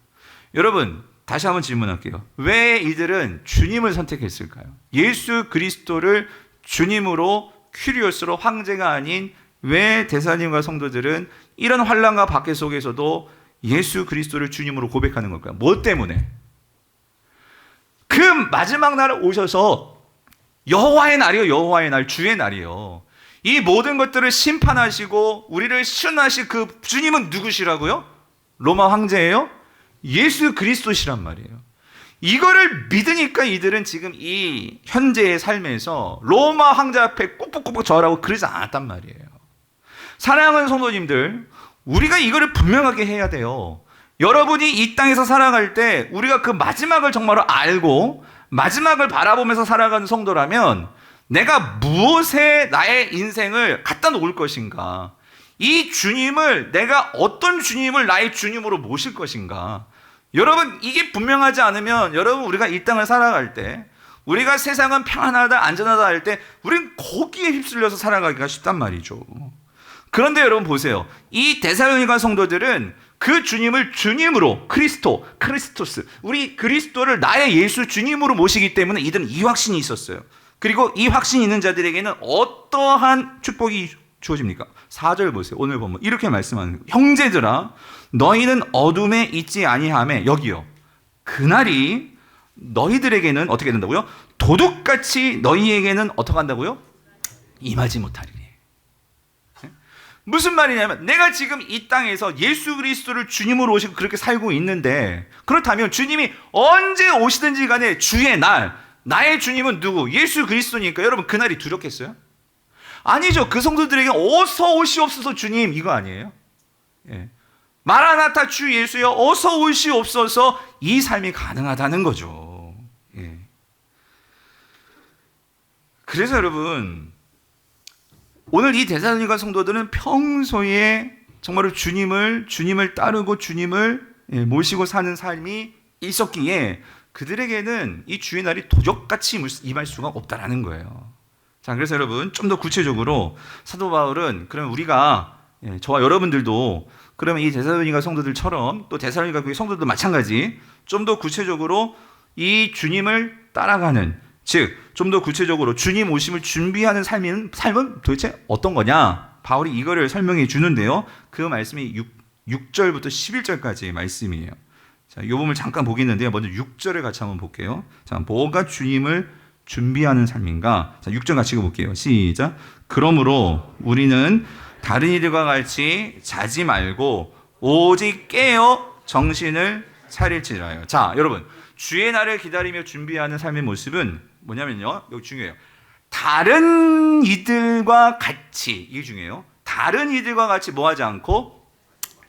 여러분, 다시 한번 질문할게요. 왜 이들은 주님을 선택했을까요? 예수 그리스도를 주님으로, 퀴리오스로, 황제가 아닌 왜 데살로니가 성도들은 이런 환난과 박해 속에서도 예수 그리스도를 주님으로 고백하는 걸까요? 뭐 때문에? 그 마지막 날 오셔서, 여호와의 날이요, 여호와의 날, 주의 날이요, 이 모든 것들을 심판하시고 우리를 시온하실 그 주님은 누구시라고요? 로마 황제예요? 예수 그리스도시란 말이에요. 이거를 믿으니까 이들은 지금 이 현재의 삶에서 로마 황제 앞에 꾹꾹꾹꾹 절하고 그러지 않았단 말이에요. 사랑하는 성도님들, 우리가 이거를 분명하게 해야 돼요. 여러분이 이 땅에서 살아갈 때 우리가 그 마지막을 정말로 알고 마지막을 바라보면서 살아가는 성도라면 내가 무엇에 나의 인생을 갖다 놓을 것인가, 이 주님을, 내가 어떤 주님을 나의 주님으로 모실 것인가. 여러분, 이게 분명하지 않으면, 여러분, 우리가 이 땅을 살아갈 때, 우리가 세상은 평안하다, 안전하다 할 때 우리는 거기에 휩쓸려서 살아가기가 쉽단 말이죠. 그런데 여러분 보세요. 이 데살로니가 성도들은 그 주님을 주님으로, 크리스토스, 우리 그리스도를 나의 예수 주님으로 모시기 때문에 이들은 이 확신이 있었어요. 그리고 이 확신이 있는 자들에게는 어떠한 축복이 주어집니까? 4절 보세요. 오늘 보면 이렇게 말씀하는 거예요. 형제들아, 너희는 어둠에 있지 아니하매, 여기요, 그날이 너희들에게는 어떻게 된다고요? 도둑같이 너희에게는 어떻게 한다고요? 임하지 못하리니. 무슨 말이냐면, 내가 지금 이 땅에서 예수 그리스도를 주님으로 오시고 그렇게 살고 있는데, 그렇다면 주님이 언제 오시든지 간에 주의 날, 나의 주님은 누구? 예수 그리스도니까 여러분, 그날이 두렵겠어요? 아니죠. 그 성도들에게 어서 오시옵소서 주님, 이거 아니에요? 예. 마라나타 주 예수여 어서 오시옵소서, 이 삶이 가능하다는 거죠. 예. 그래서 여러분, 오늘 이 데살로니가 성도들은 평소에 정말로 주님을 따르고 주님을 모시고 사는 삶이 있었기에 그들에게는 이 주의 날이 도적같이 임할 수가 없다라는 거예요. 자, 그래서 여러분, 좀 더 구체적으로 사도 바울은, 그러면 우리가, 저와 여러분들도 그러면 이 데살로니가 성도들처럼, 또 데살로니가 교회 성도들도 마찬가지, 좀 더 구체적으로 이 주님을 따라가는, 즉 좀 더 구체적으로 주님 오심을 준비하는 삶은 도대체 어떤 거냐? 바울이 이거를 설명해 주는데요. 그 말씀이 6절부터 11절까지의 말씀이에요. 자, 이 부분을 잠깐 보겠는데요. 먼저 6절을 같이 한번 볼게요. 자, 뭐가 주님을 준비하는 삶인가? 자, 6절 같이 읽어볼게요. 시작. 그러므로 우리는 다른 이들과 같이 자지 말고 오직 깨어 정신을 차릴지라요. 자, 여러분, 주의 날을 기다리며 준비하는 삶의 모습은 뭐냐면요, 여기 중요해요. 다른 이들과 같이, 이게 중요해요. 다른 이들과 같이 뭐 하지 않고?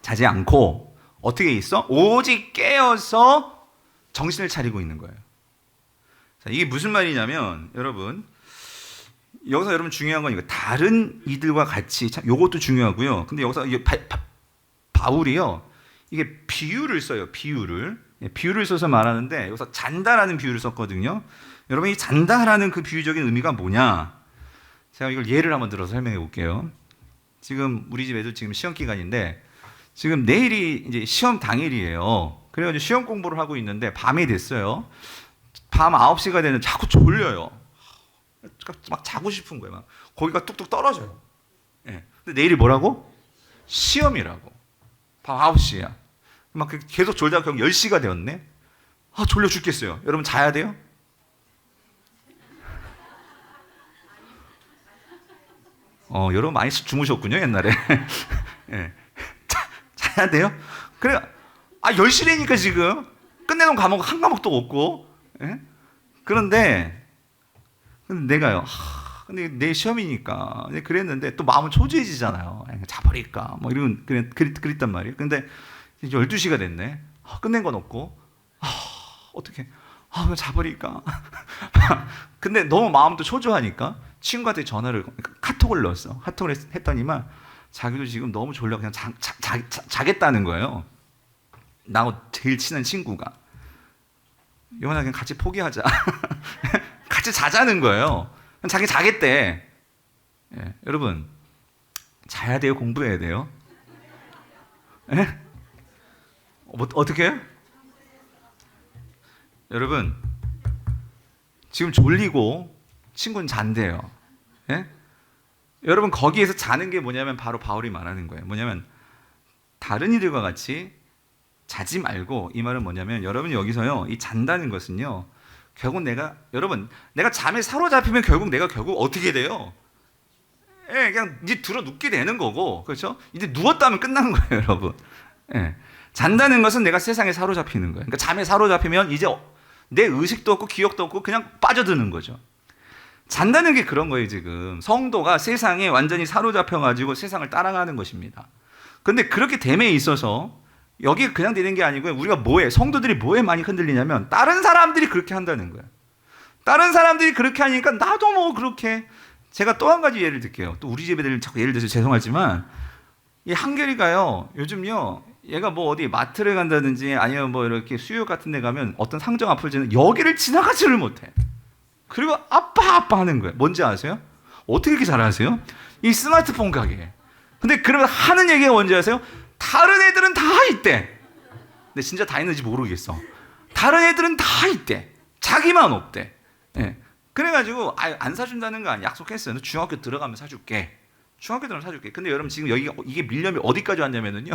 자지 않고. 어떻게 있어? 오직 깨어서 정신을 차리고 있는 거예요. 자, 이게 무슨 말이냐면 여러분, 여기서 여러분 중요한 건 이거 다른 이들과 같이, 참 요것도 중요하고요. 근데 여기서 이게 바울이요, 이게 비유를 써요. 비유를 써서 말하는데 여기서 잔다라는 비유를 썼거든요. 여러분, 이 잔다라는 그 비유적인 의미가 뭐냐? 제가 이걸 예를 한번 들어서 설명해 볼게요. 지금 우리 집 애들 지금 시험 기간인데 지금 내일이 이제 시험 당일이에요. 그래가지고 시험 공부를 하고 있는데 밤이 됐어요. 밤 9시가 되는 자꾸 졸려요. 막 자고 싶은 거예요. 막 고기가 뚝뚝 떨어져요. 예. 근데 내일이 뭐라고? 시험이라고. 밤 9시야. 막 계속 졸다가 결국 10시가 되었네. 아, 졸려 죽겠어요. 여러분, 자야 돼요? 여러분 많이 주무셨군요, 옛날에. 예. 자야 돼요? 그래. 10시라니까 지금. 끝내놓은 과목 한 과목도 없고. 예? 그런데 내가요, 근데 내일 시험이니까 그랬는데 또 마음은 초조해지잖아요. 자버릴까 뭐 이런 그랬단 말이에요. 근데 이제 12시가 됐네. 끝낸 건 없고, 어떻게 그냥 자버릴까. 근데 너무 마음도 초조하니까 친구한테 카톡을 넣었어. 카톡을 했더니만 자기도 지금 너무 졸려 그냥 자겠다는 거예요. 나하고 제일 친한 친구가. 영원아, 그냥 같이 포기하자. 같이 자자는 거예요. 자기 자겠대. 예, 여러분, 자야 돼요? 공부해야 돼요? 예? 어떻게 해요? 여러분, 지금 졸리고 친구는 잔대요. 예? 여러분, 거기에서 자는 게 뭐냐면 바로 바울이 말하는 거예요. 뭐냐면 다른 이들과 같이 자지 말고, 이 말은 뭐냐면 여러분이 여기서요, 이 잔다는 것은요, 결국 내가 잠에 사로잡히면 결국 어떻게 돼요? 예, 그냥 이제 들어 눕게 되는 거고, 그렇죠? 이제 누웠다면 끝나는 거예요, 여러분. 예. 잔다는 것은 내가 세상에 사로잡히는 거예요. 그러니까 잠에 사로잡히면 이제 내 의식도 없고 기억도 없고 그냥 빠져드는 거죠. 잔다는 게 그런 거예요, 지금. 성도가 세상에 완전히 사로잡혀가지고 세상을 따라가는 것입니다. 근데 그렇게 됨에 있어서 여기 그냥 되는 게 아니고요. 우리가 성도들이 뭐에 많이 흔들리냐면 다른 사람들이 그렇게 한다는 거예요. 다른 사람들이 그렇게 하니까 나도 뭐 그렇게. 제가 또 한 가지 예를 들게요. 또 우리 집 애들 자꾸 예를 들어서 죄송하지만, 이 한결이가요, 요즘요, 얘가 뭐 어디 마트를 간다든지 아니면 뭐 이렇게 수육 같은 데 가면 어떤 상점 앞을 지는 여기를 지나가지를 못해. 그리고 아빠 하는 거예요. 뭔지 아세요? 어떻게 이렇게 잘하세요? 이 스마트폰 가게. 근데 그러면 하는 얘기가 뭔지 아세요? 다른 애들은 다 있대. 근데 진짜 다 있는지 모르겠어. 다른 애들은 다 있대. 자기만 없대. 예. 그래가지고 안 사준다는 거 아니야. 약속했어요. 너 중학교 들어가면 사줄게. 중학교 들어가면 사줄게. 근데 여러분, 지금 이게 밀려면 어디까지 왔냐면은요,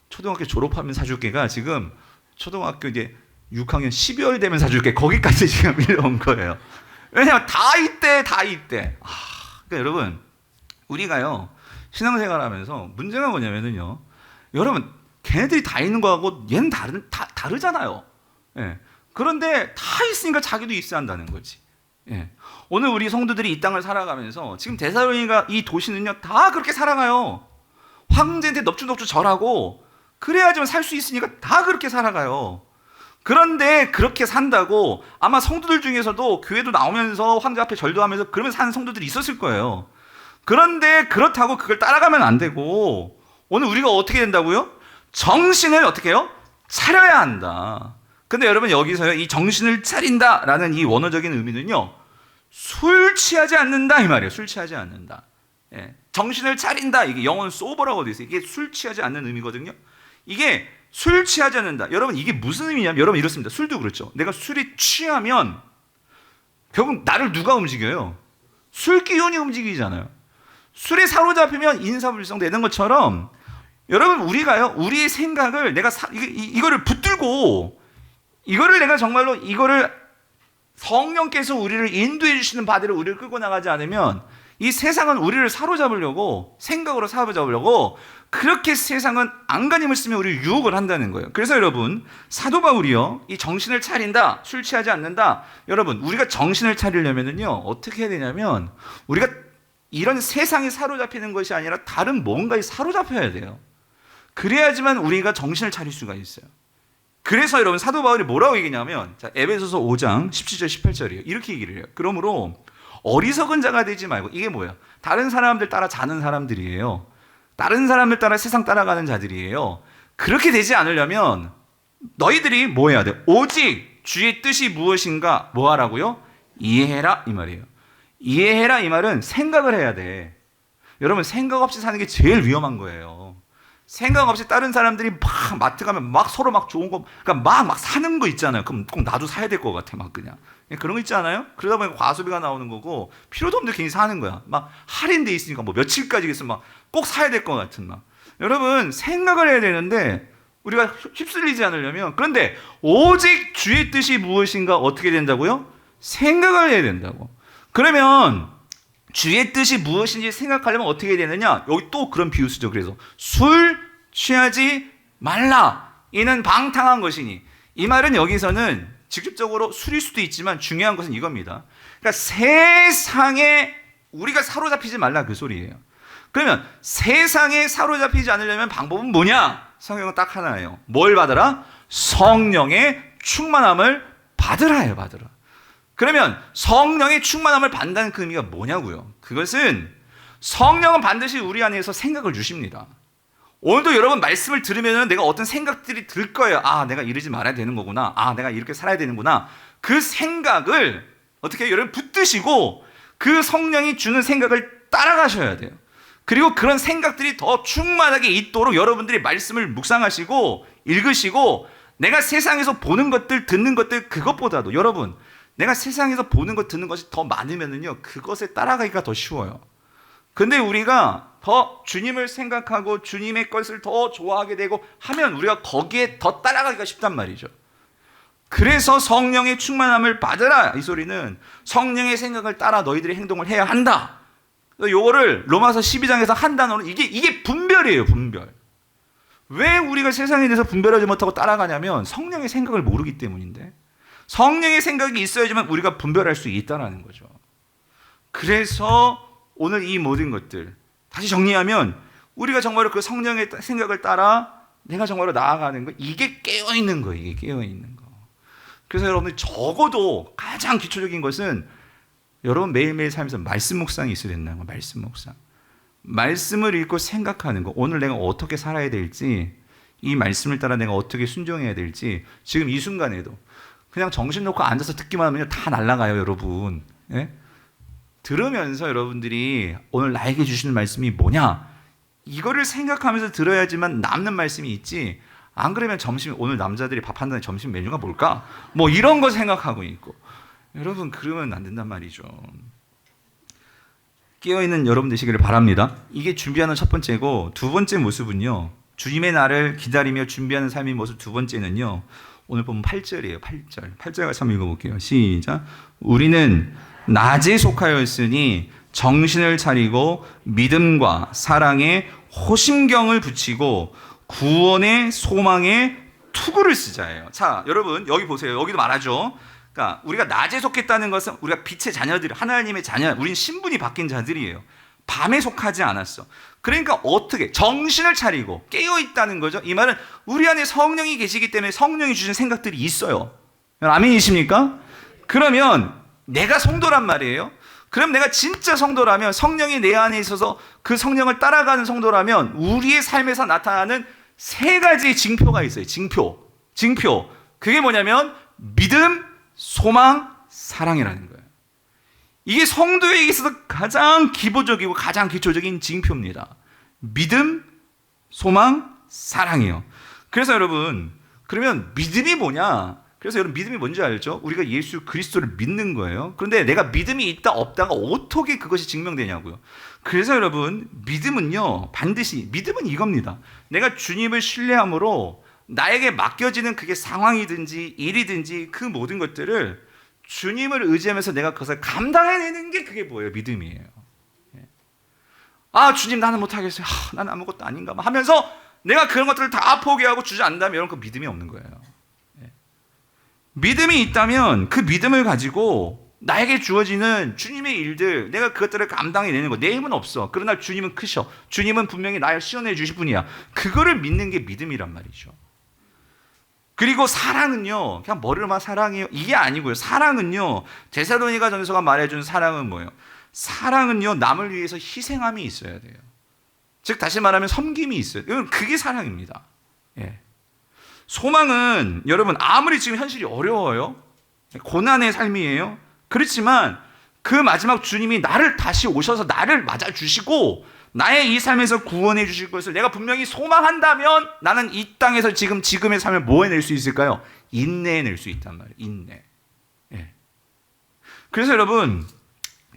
초등학교 졸업하면 사줄게가 지금 초등학교 이제 6학년 12월 되면 사줄게. 거기까지 지금 밀려온 거예요. 왜냐면 다 있대. 그러니까 여러분, 우리가요, 신앙생활하면서 문제가 뭐냐면은요, 여러분, 걔네들이 다 있는 거하고 얘는 다르잖아요. 예. 그런데 다 있으니까 자기도 있어야 한다는 거지. 예. 오늘 우리 성도들이 이 땅을 살아가면서 지금 데살로니가 이 도시는요, 다 그렇게 살아가요. 황제한테 넙죽넙죽 절하고 그래야지만 살 수 있으니까 다 그렇게 살아가요. 그런데 그렇게 산다고 아마 성도들 중에서도 교회도 나오면서 황제 앞에 절도 하면서 그러면 사는 성도들이 있었을 거예요. 그런데 그렇다고 그걸 따라가면 안 되고, 오늘 우리가 어떻게 된다고요? 정신을 어떻게 해요? 차려야 한다. 근데 여러분, 여기서요, 이 정신을 차린다라는 이 원어적인 의미는요, 술 취하지 않는다 이 말이에요. 술 취하지 않는다. 예. 정신을 차린다, 이게 영어는 sober라고 되어 있어요. 이게 술 취하지 않는 의미거든요. 이게 술 취하지 않는다. 여러분, 이게 무슨 의미냐면, 여러분 이렇습니다. 술도 그렇죠. 내가 술이 취하면 결국 나를 누가 움직여요? 술 기운이 움직이잖아요. 술에 사로잡히면 인사불성 되는 것처럼, 여러분, 우리가요, 우리의 생각을 내가 이거를 붙들고, 이거를 내가 정말로 이거를 성령께서 우리를 인도해 주시는 바대로 우리를 끌고 나가지 않으면 이 세상은 우리를 사로잡으려고, 생각으로 사로잡으려고 그렇게 세상은 안간힘을 쓰며 우리를 유혹을 한다는 거예요. 그래서 여러분, 사도 바울이요, 이 정신을 차린다, 술 취하지 않는다. 여러분, 우리가 정신을 차리려면은요, 어떻게 해야 되냐면, 우리가 이런 세상에 사로잡히는 것이 아니라 다른 뭔가에 사로잡혀야 돼요. 그래야지만 우리가 정신을 차릴 수가 있어요. 그래서 여러분 사도 바울이 뭐라고 얘기냐면, 자, 에베소서 5장 17절 18절이에요. 이렇게 얘기를 해요. 그러므로 어리석은 자가 되지 말고, 이게 뭐예요? 다른 사람들 따라 자는 사람들이에요. 다른 사람들 따라 세상 따라가는 자들이에요. 그렇게 되지 않으려면 너희들이 뭐 해야 돼? 오직 주의 뜻이 무엇인가 뭐 하라고요? 이해해라 이 말이에요. 이해해라 이 말은 생각을 해야 돼. 여러분 생각 없이 사는 게 제일 위험한 거예요. 생각 없이 다른 사람들이 막 마트 가면 막 서로 막 좋은 거, 그러니까 막 사는 거 있잖아요. 그럼 꼭 나도 사야 될 것 같아. 막 그냥 그런 거 있지 않아요? 그러다 보니까 과소비가 나오는 거고, 필요도 없는데 괜히 사는 거야. 막 할인돼 있으니까 뭐 며칠까지 있으면 막 꼭 사야 될 것 같은 막. 여러분 생각을 해야 되는데 우리가 휩쓸리지 않으려면, 그런데 오직 주의 뜻이 무엇인가 어떻게 된다고요? 생각을 해야 된다고. 그러면 주의 뜻이 무엇인지 생각하려면 어떻게 되느냐? 여기 또 그런 비유 쓰죠. 그래서 술 취하지 말라. 이는 방탕한 것이니. 이 말은 여기서는 직접적으로 술일 수도 있지만 중요한 것은 이겁니다. 그러니까 세상에 우리가 사로잡히지 말라 그 소리예요. 그러면 세상에 사로잡히지 않으려면 방법은 뭐냐? 성경은 딱 하나예요. 뭘 받으라? 성령의 충만함을 받으라예요. 받으라. 그러면 성령의 충만함을 받는다는 그 의미가 뭐냐고요? 그것은 성령은 반드시 우리 안에서 생각을 주십니다. 오늘도 여러분 말씀을 들으면 내가 어떤 생각들이 들 거예요. 아, 내가 이러지 말아야 되는 거구나. 아, 내가 이렇게 살아야 되는구나. 그 생각을 어떻게 해요? 여러분 붙드시고 그 성령이 주는 생각을 따라가셔야 돼요. 그리고 그런 생각들이 더 충만하게 있도록 여러분들이 말씀을 묵상하시고 읽으시고, 내가 세상에서 보는 것들 듣는 것들 그것보다도 여러분 내가 세상에서 보는 것 듣는 것이 더 많으면은요 그것에 따라가기가 더 쉬워요. 근데 우리가 더 주님을 생각하고 주님의 것을 더 좋아하게 되고 하면 우리가 거기에 더 따라가기가 쉽단 말이죠. 그래서 성령의 충만함을 받으라 이 소리는 성령의 생각을 따라 너희들이 행동을 해야 한다. 요거를 로마서 12장에서 한 단어는 이게 분별이에요. 분별. 왜 우리가 세상에 대해서 분별하지 못하고 따라가냐면 성령의 생각을 모르기 때문인데, 성령의 생각이 있어야지만 우리가 분별할 수 있다는 거죠. 그래서 오늘 이 모든 것들 다시 정리하면 우리가 정말로 그 성령의 생각을 따라 내가 정말로 나아가는 거, 이게 깨어있는 거예요. 이게 깨어있는 거. 그래서 여러분들 적어도 가장 기초적인 것은 여러분 매일매일 살면서 말씀 묵상이 있어야 된다는 거예요. 말씀 묵상. 말씀을 읽고 생각하는 거. 오늘 내가 어떻게 살아야 될지, 이 말씀을 따라 내가 어떻게 순종해야 될지 지금 이 순간에도 그냥 정신 놓고 앉아서 듣기만 하면 다 날아가요. 여러분. 예? 들으면서 여러분들이 오늘 나에게 주시는 말씀이 뭐냐, 이거를 생각하면서 들어야지만 남는 말씀이 있지, 안 그러면 점심, 오늘 남자들이 밥 한다는 점심 메뉴가 뭘까? 뭐 이런 거 생각하고 있고. 여러분 그러면 안 된단 말이죠. 깨어있는 여러분 되시기를 바랍니다. 이게 준비하는 첫 번째고, 두 번째 모습은요, 주님의 날을 기다리며 준비하는 삶의 모습 두 번째는요, 오늘 보면 8절이에요. 8절 같이 한번 읽어볼게요. 시작. 우리는 낮에 속하였으니 정신을 차리고 믿음과 사랑에 호심경을 붙이고 구원의 소망에 투구를 쓰자예요. 자, 여러분 여기 보세요. 여기도 말하죠. 그러니까 우리가 낮에 속했다는 것은 우리가 빛의 자녀들, 하나님의 자녀, 우린 신분이 바뀐 자들이에요. 밤에 속하지 않았어. 그러니까 어떻게 정신을 차리고 깨어있다는 거죠. 이 말은 우리 안에 성령이 계시기 때문에 성령이 주신 생각들이 있어요. 아멘이십니까? 그러면 내가 성도란 말이에요. 그럼 내가 진짜 성도라면, 성령이 내 안에 있어서 그 성령을 따라가는 성도라면 우리의 삶에서 나타나는 세 가지 징표가 있어요. 징표. 그게 뭐냐면 믿음, 소망, 사랑이라는 거예요. 이게 성도에게 있어서 가장 기본적이고 가장 기초적인 징표입니다. 믿음, 소망, 사랑이요. 그래서 여러분, 그러면 믿음이 뭐냐? 그래서 여러분 믿음이 뭔지 알죠? 우리가 예수 그리스도를 믿는 거예요. 그런데 내가 믿음이 있다 없다가 어떻게 그것이 증명되냐고요. 그래서 여러분 믿음은요, 반드시 믿음은 이겁니다. 내가 주님을 신뢰함으로 나에게 맡겨지는 그게 상황이든지 일이든지 그 모든 것들을 주님을 의지하면서 내가 그것을 감당해내는 게 그게 뭐예요? 믿음이에요. 아, 주님 나는 못하겠어요. 나는 아무것도 아닌가 하면서 내가 그런 것들을 다 포기하고 주저앉다면 여러분 그 믿음이 없는 거예요. 믿음이 있다면 그 믿음을 가지고 나에게 주어지는 주님의 일들, 내가 그것들을 감당해내는 거, 내 힘은 없어. 그러나 주님은 크셔. 주님은 분명히 나를 시원해 주실 분이야. 그거를 믿는 게 믿음이란 말이죠. 그리고 사랑은요, 그냥 머리로만 사랑해요, 이게 아니고요. 사랑은요, 데살로니가 전서가 말해준 사랑은 뭐예요? 사랑은요, 남을 위해서 희생함이 있어야 돼요. 즉 다시 말하면 섬김이 있어요. 그게 사랑입니다. 예. 소망은 여러분 아무리 지금 현실이 어려워요, 고난의 삶이에요. 그렇지만 그 마지막 주님이 나를 다시 오셔서 나를 맞아주시고 나의 이 삶에서 구원해 주실 것을 내가 분명히 소망한다면 나는 이 땅에서 지금의 삶을 뭐 해낼 수 있을까요? 인내해낼 수 있단 말이에요. 인내. 예. 그래서 여러분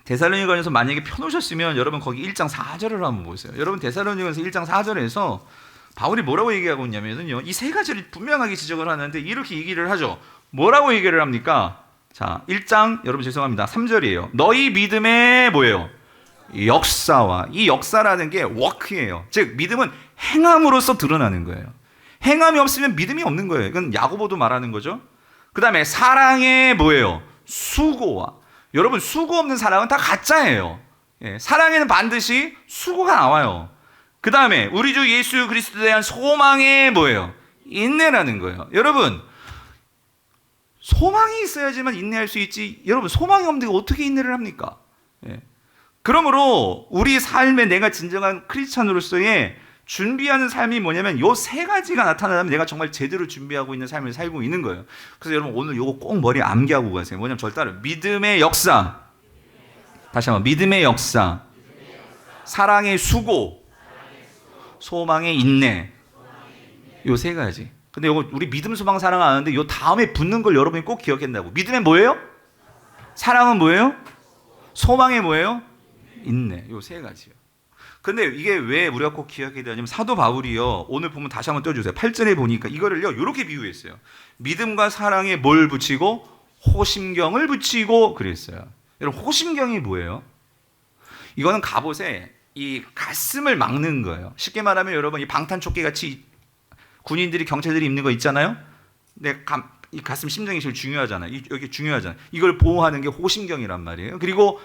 데살로니가전서 만약에 펴놓으셨으면 여러분 거기 1장 4절을 한번 보세요. 여러분 데살로니가전서 1장 4절에서 바울이 뭐라고 얘기하고 있냐면요, 이 세 가지를 분명하게 지적을 하는데 이렇게 얘기를 하죠. 뭐라고 얘기를 합니까? 자, 1장 여러분 죄송합니다. 3절이에요. 너희 믿음의 뭐예요? 역사와, 이 역사라는 게 워크예요. 즉 믿음은 행함으로써 드러나는 거예요. 행함이 없으면 믿음이 없는 거예요. 이건 야고보도 말하는 거죠. 그 다음에 사랑의 뭐예요? 수고와, 여러분 수고 없는 사랑은 다 가짜예요. 예, 사랑에는 반드시 수고가 나와요. 그 다음에 우리 주 예수 그리스도에 대한 소망의 뭐예요? 인내라는 거예요. 여러분 소망이 있어야지만 인내할 수 있지, 여러분 소망이 없는데 어떻게 인내를 합니까? 예. 그러므로 우리 삶에 내가 진정한 크리스찬으로서의 준비하는 삶이 뭐냐면 요 세 가지가 나타나면 내가 정말 제대로 준비하고 있는 삶을 살고 있는 거예요. 그래서 여러분 오늘 요거 꼭 머리에 암기하고 가세요. 뭐냐면 절 따라 믿음의 역사, 다시 한번 믿음의 역사, 사랑의 수고, 소망의 인내, 요 세 가지. 근데 요거 우리 믿음, 소망, 사랑 아는데 요 다음에 붙는 걸 여러분이 꼭 기억한다고. 믿음의 뭐예요? 사랑은 뭐예요? 소망의 뭐예요? 인내. 요 세 가지요. 근데 이게 왜 우리가 꼭 기억해야 되냐면 사도 바울이요, 오늘 보면 다시 한번 떼어주세요. 8절에 보니까 이거를요 이렇게 비유했어요. 믿음과 사랑에 뭘 붙이고? 호심경을 붙이고 그랬어요. 여러분 호심경이 뭐예요? 이거는 갑옷에 이 가슴을 막는 거예요. 쉽게 말하면 여러분 이 방탄조끼 같이 군인들이, 경찰들이 입는 거 있잖아요. 이 가슴 심장이 제일 중요하잖아요. 여기 중요하잖아요. 이걸 보호하는 게 호심경이란 말이에요. 그리고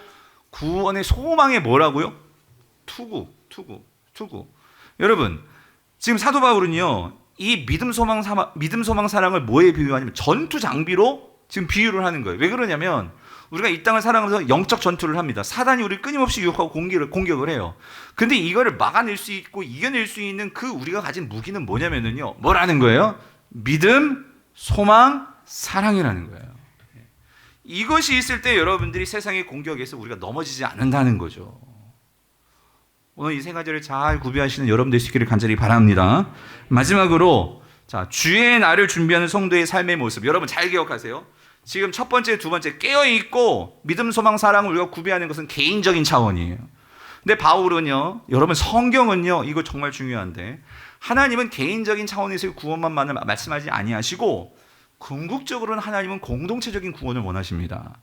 구원의 소망에 뭐라고요? 투구. 여러분 지금 사도 바울은요 이 믿음, 소망, 사랑을 뭐에 비유하냐면 전투 장비로 지금 비유를 하는 거예요. 왜 그러냐면 우리가 이 땅을 살아가면서 영적 전투를 합니다. 사단이 우리를 끊임없이 유혹하고 공격을 해요. 근데 이거를 막아낼 수 있고 이겨낼 수 있는 그 우리가 가진 무기는 뭐냐면요, 뭐라는 거예요? 믿음, 소망, 사랑이라는 거예요. 이것이 있을 때 여러분들이 세상의 공격에서 우리가 넘어지지 않는다는 거죠. 오늘 이 세 가지를 잘 구비하시는 여러분 되시기를 간절히 바랍니다. 마지막으로 자, 주의 날을 준비하는 성도의 삶의 모습, 여러분 잘 기억하세요. 지금 첫 번째, 두 번째 깨어있고 믿음, 소망, 사랑을 우리가 구비하는 것은 개인적인 차원이에요. 근데 바울은요, 여러분 성경은요, 이거 정말 중요한데 하나님은 개인적인 차원에서의 구원만 말씀하지 아니하시고 궁극적으로는 하나님은 공동체적인 구원을 원하십니다.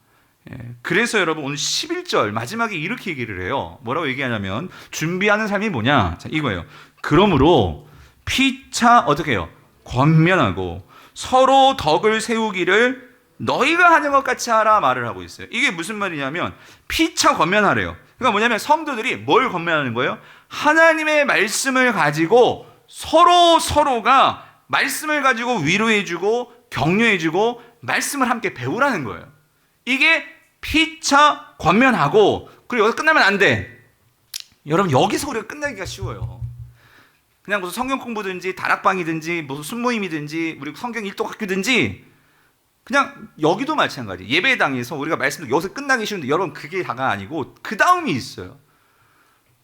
예, 그래서 여러분 오늘 11절 마지막에 이렇게 얘기를 해요. 뭐라고 얘기하냐면 준비하는 삶이 뭐냐? 자, 이거예요. 그러므로 피차 어떻게 해요? 권면하고 서로 덕을 세우기를 너희가 하는 것 같이 하라 말을 하고 있어요. 이게 무슨 말이냐면 피차 권면하래요. 그러니까 뭐냐면 성도들이 뭘 권면하는 거예요? 하나님의 말씀을 가지고 서로가 말씀을 가지고 위로해주고 격려해주고 말씀을 함께 배우라는 거예요. 이게 피차 권면하고, 그리고 여기서 끝나면 안 돼. 여러분 여기서 우리가 끝나기가 쉬워요. 그냥 무슨 성경 공부든지 다락방이든지 무슨 순모임이든지 우리 성경 일독학교든지 그냥 여기도 마찬가지. 예배당에서 우리가 말씀을 여기서 끝나기 쉬운데 여러분 그게 다가 아니고 그 다음이 있어요.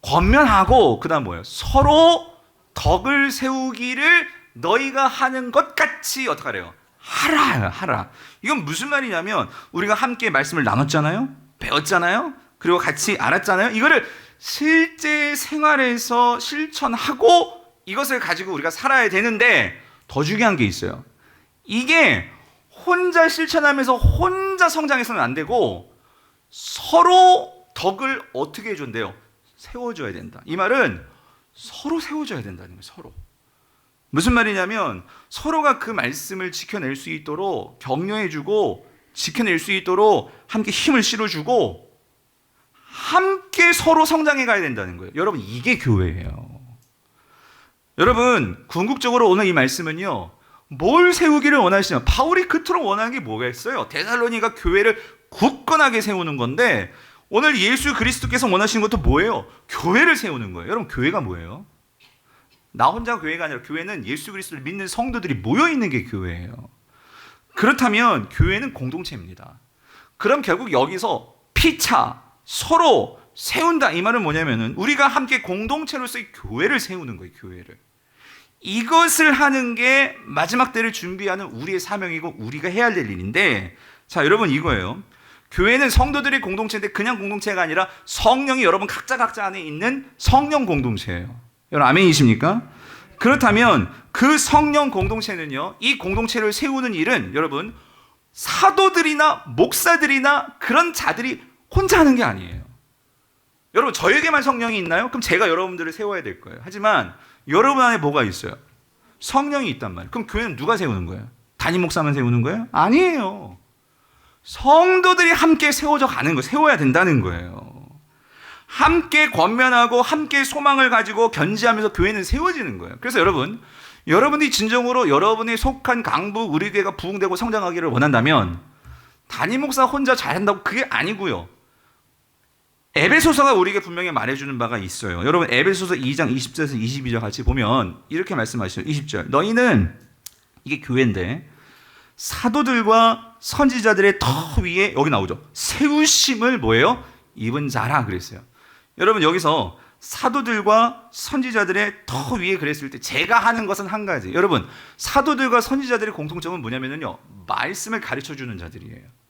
권면하고 그 다음 뭐예요? 서로 덕을 세우기를 너희가 하는 것 같이 어떻게 하래요? 하라. 이건 무슨 말이냐면 우리가 함께 말씀을 나눴잖아요. 배웠잖아요. 그리고 같이 알았잖아요. 이거를 실제 생활에서 실천하고 이것을 가지고 우리가 살아야 되는데 더 중요한 게 있어요. 이게 혼자 실천하면서 혼자 성장해서는 안 되고 서로 덕을 어떻게 해준대요? 세워줘야 된다. 이 말은 서로 세워줘야 된다는 거예요. 서로. 무슨 말이냐면 서로가 그 말씀을 지켜낼 수 있도록 격려해주고 지켜낼 수 있도록 함께 힘을 실어주고 함께 서로 성장해 가야 된다는 거예요. 여러분, 이게 교회예요. 여러분, 궁극적으로 오늘 이 말씀은요, 뭘 세우기를 원하시냐? 바울이 그토록 원하는 게 뭐겠어요? 데살로니가 교회를 굳건하게 세우는 건데, 오늘 예수 그리스도께서 원하시는 것도 뭐예요? 교회를 세우는 거예요. 여러분, 교회가 뭐예요? 나 혼자 교회가 아니라 교회는 예수 그리스도를 믿는 성도들이 모여 있는 게 교회예요. 그렇다면 교회는 공동체입니다. 그럼 결국 여기서 피차 서로 세운다, 이 말은 뭐냐면은 우리가 함께 공동체로서의 교회를 세우는 거예요. 교회를. 이것을 하는 게 마지막 때를 준비하는 우리의 사명이고 우리가 해야 될 일인데, 자, 여러분, 이거예요. 교회는 성도들의 공동체인데 그냥 공동체가 아니라 성령이 여러분 각자 안에 있는 성령 공동체예요. 여러분, 아멘이십니까? 그렇다면 그 성령 공동체는요, 이 공동체를 세우는 일은 여러분 사도들이나 목사들이나 그런 자들이 혼자 하는 게 아니에요. 여러분, 저에게만 성령이 있나요? 그럼 제가 여러분들을 세워야 될 거예요. 하지만 여러분 안에 뭐가 있어요? 성령이 있단 말이에요. 그럼 교회는 누가 세우는 거예요? 담임 목사만 세우는 거예요? 아니에요. 성도들이 함께 세워져 가는 거예요. 세워야 된다는 거예요. 함께 권면하고 함께 소망을 가지고 견지하면서 교회는 세워지는 거예요. 그래서 여러분이 진정으로 여러분이 속한 강부 우리 교회가 부흥되고 성장하기를 원한다면 담임 목사 혼자 잘한다고 그게 아니고요. 에베소서가 우리에게 분명히 말해주는 바가 있어요. 여러분, 에베소서 2장 20절에서 22절 같이 보면 이렇게 말씀하시죠. 20절. 너희는, 이게 교회인데, 사도들과 선지자들의 더 위에, 여기 나오죠, 세우심을 뭐예요? 입은 자라 그랬어요. 여러분, 여기서 사도들과 선지자들의 더 위에 그랬을 때 제가 하는 것은 한 가지. 여러분, 사도들과 선지자들의 공통점은 뭐냐면요, 말씀을 가르쳐주는 자들이에요.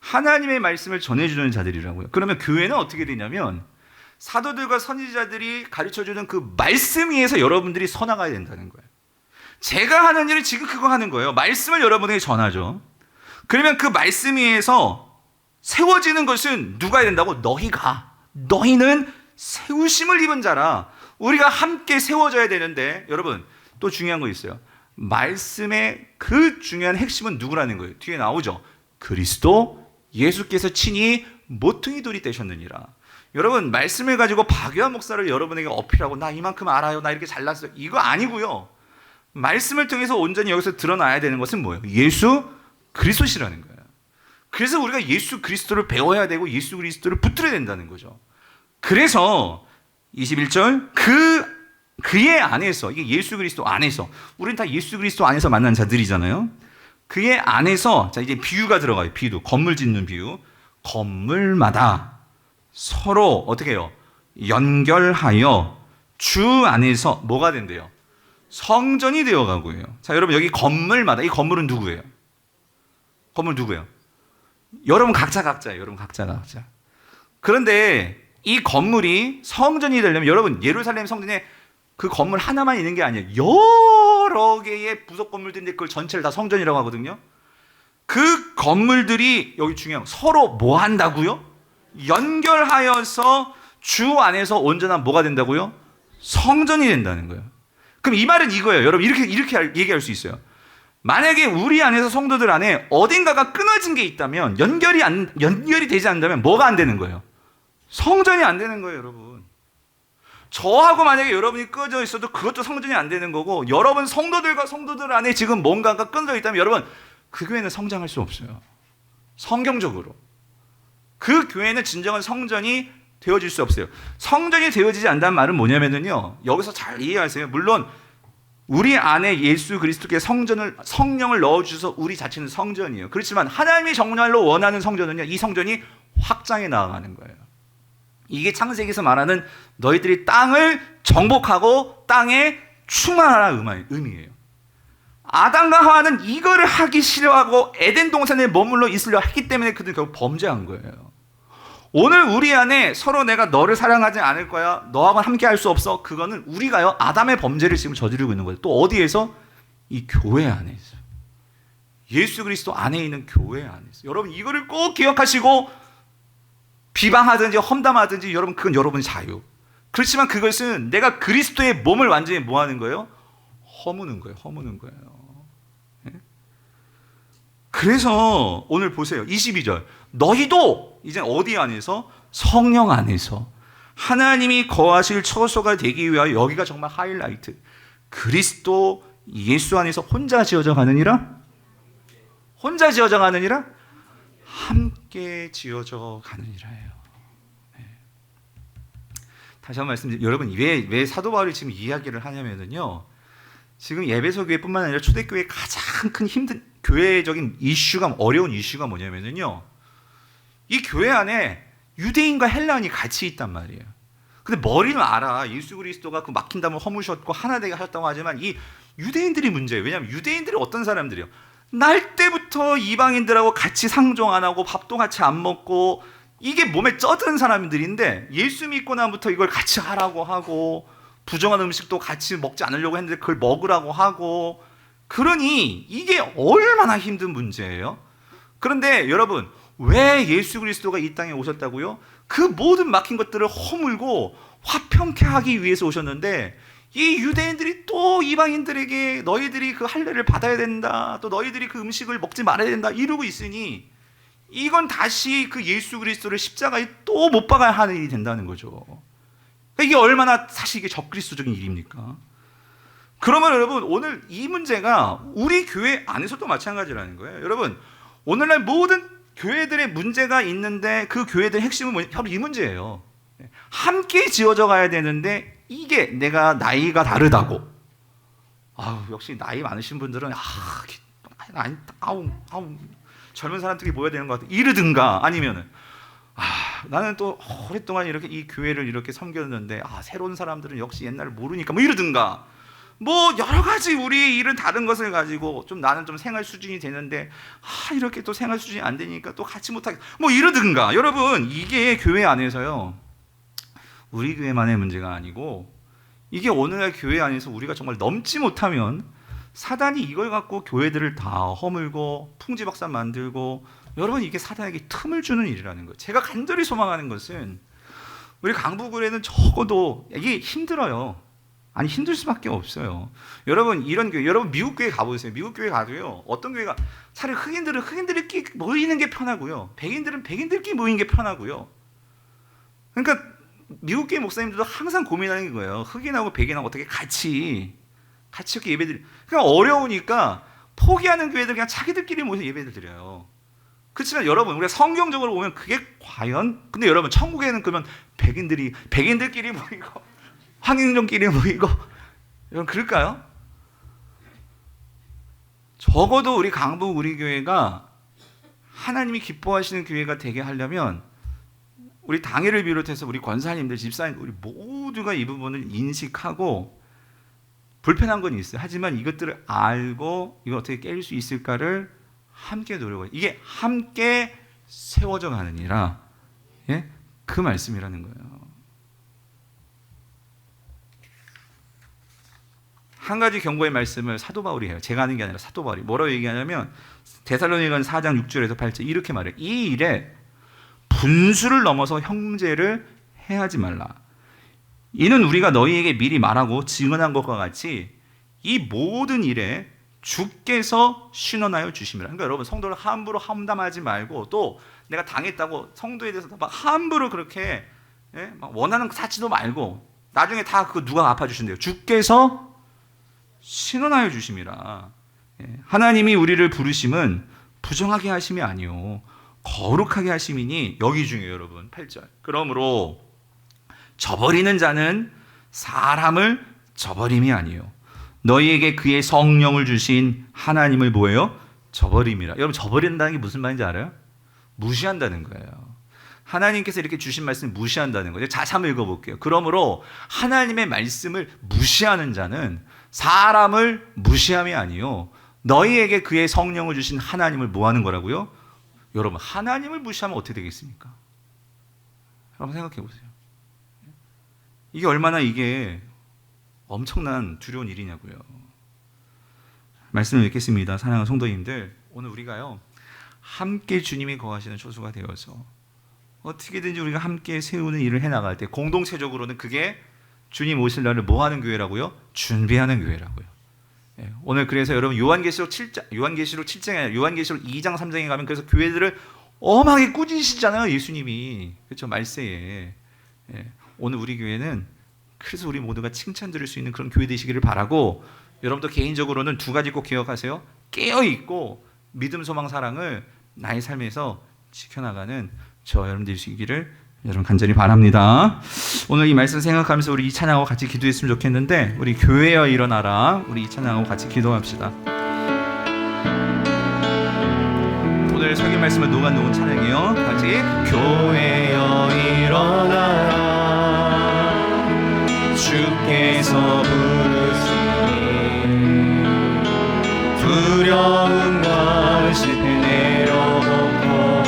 하나님의 말씀을 전해주는 자들이라고요. 그러면 교회는 어떻게 되냐면 사도들과 선지자들이 가르쳐주는 그 말씀 위에서 여러분들이 서나가야 된다는 거예요. 제가 하는 일은 지금 그거 하는 거예요. 말씀을 여러분에게 전하죠. 그러면 그 말씀 위에서 세워지는 것은 누가 해야 된다고? 너희는 세우심을 입은 자라. 우리가 함께 세워져야 되는데, 여러분, 또 중요한 거 있어요. 말씀의 그 중요한 핵심은 누구라는 거예요? 뒤에 나오죠. 그리스도 예수께서 친히 모퉁이 돌이 되셨느니라. 여러분, 말씀을 가지고 박유한 목사를 여러분에게 어필하고 나 이만큼 알아요, 나 이렇게 잘났어요, 이거 아니고요. 말씀을 통해서 온전히 여기서 드러나야 되는 것은 뭐예요? 예수 그리스도시라는 거예요. 그래서 우리가 예수 그리스도를 배워야 되고 예수 그리스도를 붙들어야 된다는 거죠. 그래서 21절, 그의 안에서, 이게 예수 그리스도 안에서, 우리는 다 예수 그리스도 안에서 만난 자들이잖아요. 그의 안에서, 자, 이제 비유가 들어가요. 비유, 건물 짓는 비유. 건물마다 서로 어떻게 해요? 연결하여 주 안에서 뭐가 된대요? 성전이 되어가고 해요. 자, 여러분, 여기 건물마다, 이 건물은 누구예요? 건물 누구예요? 여러분 각자예요. 여러분 각자. 그런데 이 건물이 성전이 되려면, 여러분, 예루살렘 성전에 그 건물 하나만 있는 게 아니에요. 여러 개의 부속 건물들인데 그걸 전체를 다 성전이라고 하거든요. 그 건물들이, 여기 중요한, 서로 뭐 한다고요? 연결하여서 주 안에서 온전한 뭐가 된다고요? 성전이 된다는 거예요. 그럼 이 말은 이거예요. 여러분, 이렇게 얘기할 수 있어요. 만약에 우리 안에서 성도들 안에 어딘가가 끊어진 게 있다면, 연결이 되지 않는다면 뭐가 안 되는 거예요? 성전이 안 되는 거예요, 여러분. 저하고 만약에 여러분이 끊어져 있어도 그것도 성전이 안 되는 거고, 여러분 성도들과 성도들 안에 지금 뭔가가 끊어져 있다면 여러분 그 교회는 성장할 수 없어요. 성경적으로 그 교회는 진정한 성전이 되어질 수 없어요. 성전이 되어지지 않는다는 말은 뭐냐면요, 여기서 잘 이해하세요. 물론 우리 안에 예수 그리스도께 성령을 넣어주셔서 우리 자체는 성전이에요. 그렇지만 하나님이 정말로 원하는 성전은요, 이 성전이 확장해 나아가는 거예요. 이게 창세기에서 말하는 너희들이 땅을 정복하고 땅에 충만하라는 의미예요. 아담과 하와는 이거를 하기 싫어하고 에덴 동산에 머물러 있으려 했기 때문에 그들은 결국 범죄한 거예요. 오늘 우리 안에 서로 내가 너를 사랑하지 않을 거야, 너하고는 함께 할 수 없어, 그거는 우리가요 아담의 범죄를 지금 저지르고 있는 거예요. 또 어디에서? 이 교회 안에서, 예수 그리스도 안에 있는 교회 안에서. 여러분, 이거를 꼭 기억하시고 비방하든지 험담하든지, 여러분, 그건 여러분의 자유. 그렇지만 그것은 내가 그리스도의 몸을 완전히 뭐 하는 거예요? 허무는 거예요. 그래서 오늘 보세요. 22절. 너희도 이제 어디 안에서? 성령 안에서 하나님이 거하실 처소가 되기 위하여, 여기가 정말 하이라이트. 그리스도 예수 안에서 혼자 지어져 가느니라? 혼자 지어져 가느니라? 함께 지어져 가느니라예요. 네. 다시 한번 말씀드리면, 여러분 왜 사도 바울이 지금 이야기를 하냐면요, 지금 에베소 교회뿐만 아니라 초대교회의 가장 큰 힘든 교회적인 이슈가, 어려운 이슈가 뭐냐면요, 이 교회 안에 유대인과 헬라인이 같이 있단 말이에요. 근데 머리는 알아. 예수 그리스도가 그 막힌 담을 허무셨고 하나 되게 하셨다고 하지만 이 유대인들이 문제예요. 왜냐하면 유대인들이 어떤 사람들이요? 날 때부터 이방인들하고 같이 상종 안 하고 밥도 같이 안 먹고 이게 몸에 쩌든 사람들인데, 예수 믿고 나부터 이걸 같이 하라고 하고 부정한 음식도 같이 먹지 않으려고 했는데 그걸 먹으라고 하고, 그러니 이게 얼마나 힘든 문제예요. 그런데 여러분, 왜 예수 그리스도가 이 땅에 오셨다고요? 그 모든 막힌 것들을 허물고 화평케 하기 위해서 오셨는데, 이 유대인들이 또 이방인들에게 너희들이 그 할례를 받아야 된다, 또 너희들이 그 음식을 먹지 말아야 된다 이러고 있으니, 이건 다시 그 예수 그리스도를 십자가에 또 못 박아야 하는 일이 된다는 거죠. 이게 얼마나 사실 이게 적그리스도적인 일입니까? 그러면 여러분, 오늘 이 문제가 우리 교회 안에서도 마찬가지라는 거예요. 여러분, 오늘날 모든 교회들의 문제가 있는데 그 교회들의 핵심은 뭐냐? 바로 이 문제예요. 함께 지어져 가야 되는데 이게 내가 나이가 다르다고, 역시 나이 많으신 분들은 젊은 사람들이 모여야 되는 것 같아 이러든가, 아니면은 나는 또 오랫동안 이렇게 이 교회를 이렇게 섬겼는데 새로운 사람들은 역시 옛날을 모르니까 뭐 이러든가, 뭐 여러 가지 우리 일은 다른 것을 가지고 좀 나는 좀 생활 수준이 되는데 이렇게 또 생활 수준이 안 되니까 또 같이 못하게 뭐 이러든가. 여러분, 이게 교회 안에서요, 우리 교회만의 문제가 아니고, 이게 오늘날 교회 안에서 우리가 정말 넘지 못하면 사단이 이걸 갖고 교회들을 다 허물고 풍지박산 만들고, 여러분 이게 사단에게 틈을 주는 일이라는 거예요. 제가 간절히 소망하는 것은 우리 강북교회는 적어도 이게 힘들어요. 아니, 힘들 수밖에 없어요. 여러분, 이런 교회, 여러분 미국 교회 가보세요. 미국 교회 가도요, 어떤 교회가 차라리 흑인들은 흑인들끼리 모이는 게 편하고요, 백인들은 백인들끼리 모이는 게 편하고요. 그러니까 미국 교회 목사님들도 항상 고민하는 거예요. 흑인하고 백인하고 어떻게 같이 이렇게 예배드리. 그러니까 어려우니까 포기하는 교회들 그냥 자기들끼리 모여서 예배를 드려요. 그렇지만 여러분, 우리가 성경적으로 보면 그게 과연, 근데 여러분, 천국에는 그러면 백인들끼리 모이고 황인종끼리 모이고, 여러분 그럴까요? 적어도 우리 강북 우리 교회가 하나님이 기뻐하시는 교회가 되게 하려면 우리 당회를 비롯해서 우리 권사님들, 집사님, 우리 모두가 이 부분을 인식하고, 불편한 건 있어요. 하지만 이것들을 알고 이걸 어떻게 깰 수 있을까를 함께 노력해요. 이게 함께 세워져 가느니라, 그 말씀이라는 거예요. 한 가지 경고의 말씀을 사도 바울이 해요. 제가 하는 게 아니라 사도 바울이 뭐라고 얘기하냐면, 데살로니가는 4장 6절에서 8절 이렇게 말해요. 이 일에 분수를 넘어서 형제를 해하지 말라. 이는 우리가 너희에게 미리 말하고 증언한 것과 같이 이 모든 일에 주께서 신원하여 주심이라. 그러니까 여러분, 성도를 함부로 함담하지 말고, 또 내가 당했다고 성도에 대해서 막 함부로 그렇게 막 원하는 거 사지도 말고, 나중에 다 그거 누가 갚아주신대요? 주께서 신원하여 주심이라. 하나님이 우리를 부르심은 부정하게 하심이 아니요 거룩하게 하심이니, 여기 중요해요 여러분. 8절. 그러므로 저버리는 자는 사람을 저버림이 아니요 너희에게 그의 성령을 주신 하나님을 뭐예요? 저버림이라. 여러분, 저버린다는 게 무슨 말인지 알아요? 무시한다는 거예요. 하나님께서 이렇게 주신 말씀을 무시한다는 거예요. 자, 한번 읽어볼게요. 그러므로 하나님의 말씀을 무시하는 자는 사람을 무시함이 아니요 너희에게 그의 성령을 주신 하나님을 뭐 하는 거라고요? 여러분, 하나님을 무시하면 어떻게 되겠습니까? 여러분 생각해 보세요. 이게 얼마나 이게 엄청난 두려운 일이냐고요. 말씀을 읽겠습니다. 사랑하는 성도님들, 오늘 우리가요 함께 주님이 거하시는 초소가 되어서 어떻게든지 우리가 함께 세우는 일을 해나갈 때, 공동체적으로는 그게 주님 오실 날을 뭐 하는 교회라고요? 준비하는 교회라고요. 오늘 그래서 여러분 요한계시록 7장이 아니라 요한계시록 2장 3장에 가면 그래서 교회들을 엄하게 꾸짖으시잖아요, 예수님이. 그렇죠, 말세에. 오늘 우리 교회는 그래서 우리 모두가 칭찬 드릴 수 있는 그런 교회 되시기를 바라고, 여러분도 개인적으로는 두 가지 꼭 기억하세요. 깨어있고 믿음, 소망, 사랑을 나의 삶에서 지켜나가는 저 여러분 되시기를 여러분 간절히 바랍니다. 오늘 이 말씀 생각하면서 우리 이 찬양하고 같이 기도했으면 좋겠는데, 우리 교회여 일어나라, 우리 이 찬양하고 같이 기도합시다. 오늘 설교 말씀을 녹아놓은 찬양이요. 같이 교회여 일어나라, 주께서 부르시니 두려움과 실패 내려놓고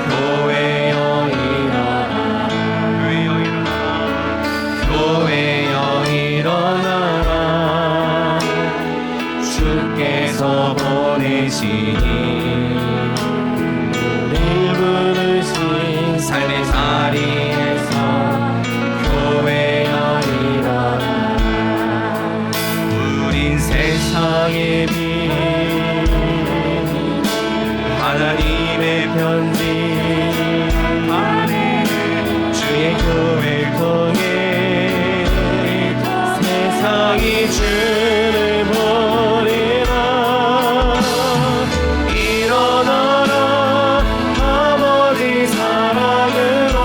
교회여 일어나라, 교회여 일어나라, 교회여 일어나라, 주께서 보내시니 삶의 자리에서 교회여 일어나라. 우린 세상의 빛, 하나님의 편지, 주의 교회를 통해 세상이 주를 보리라. 일어나라 아버지 사랑으로,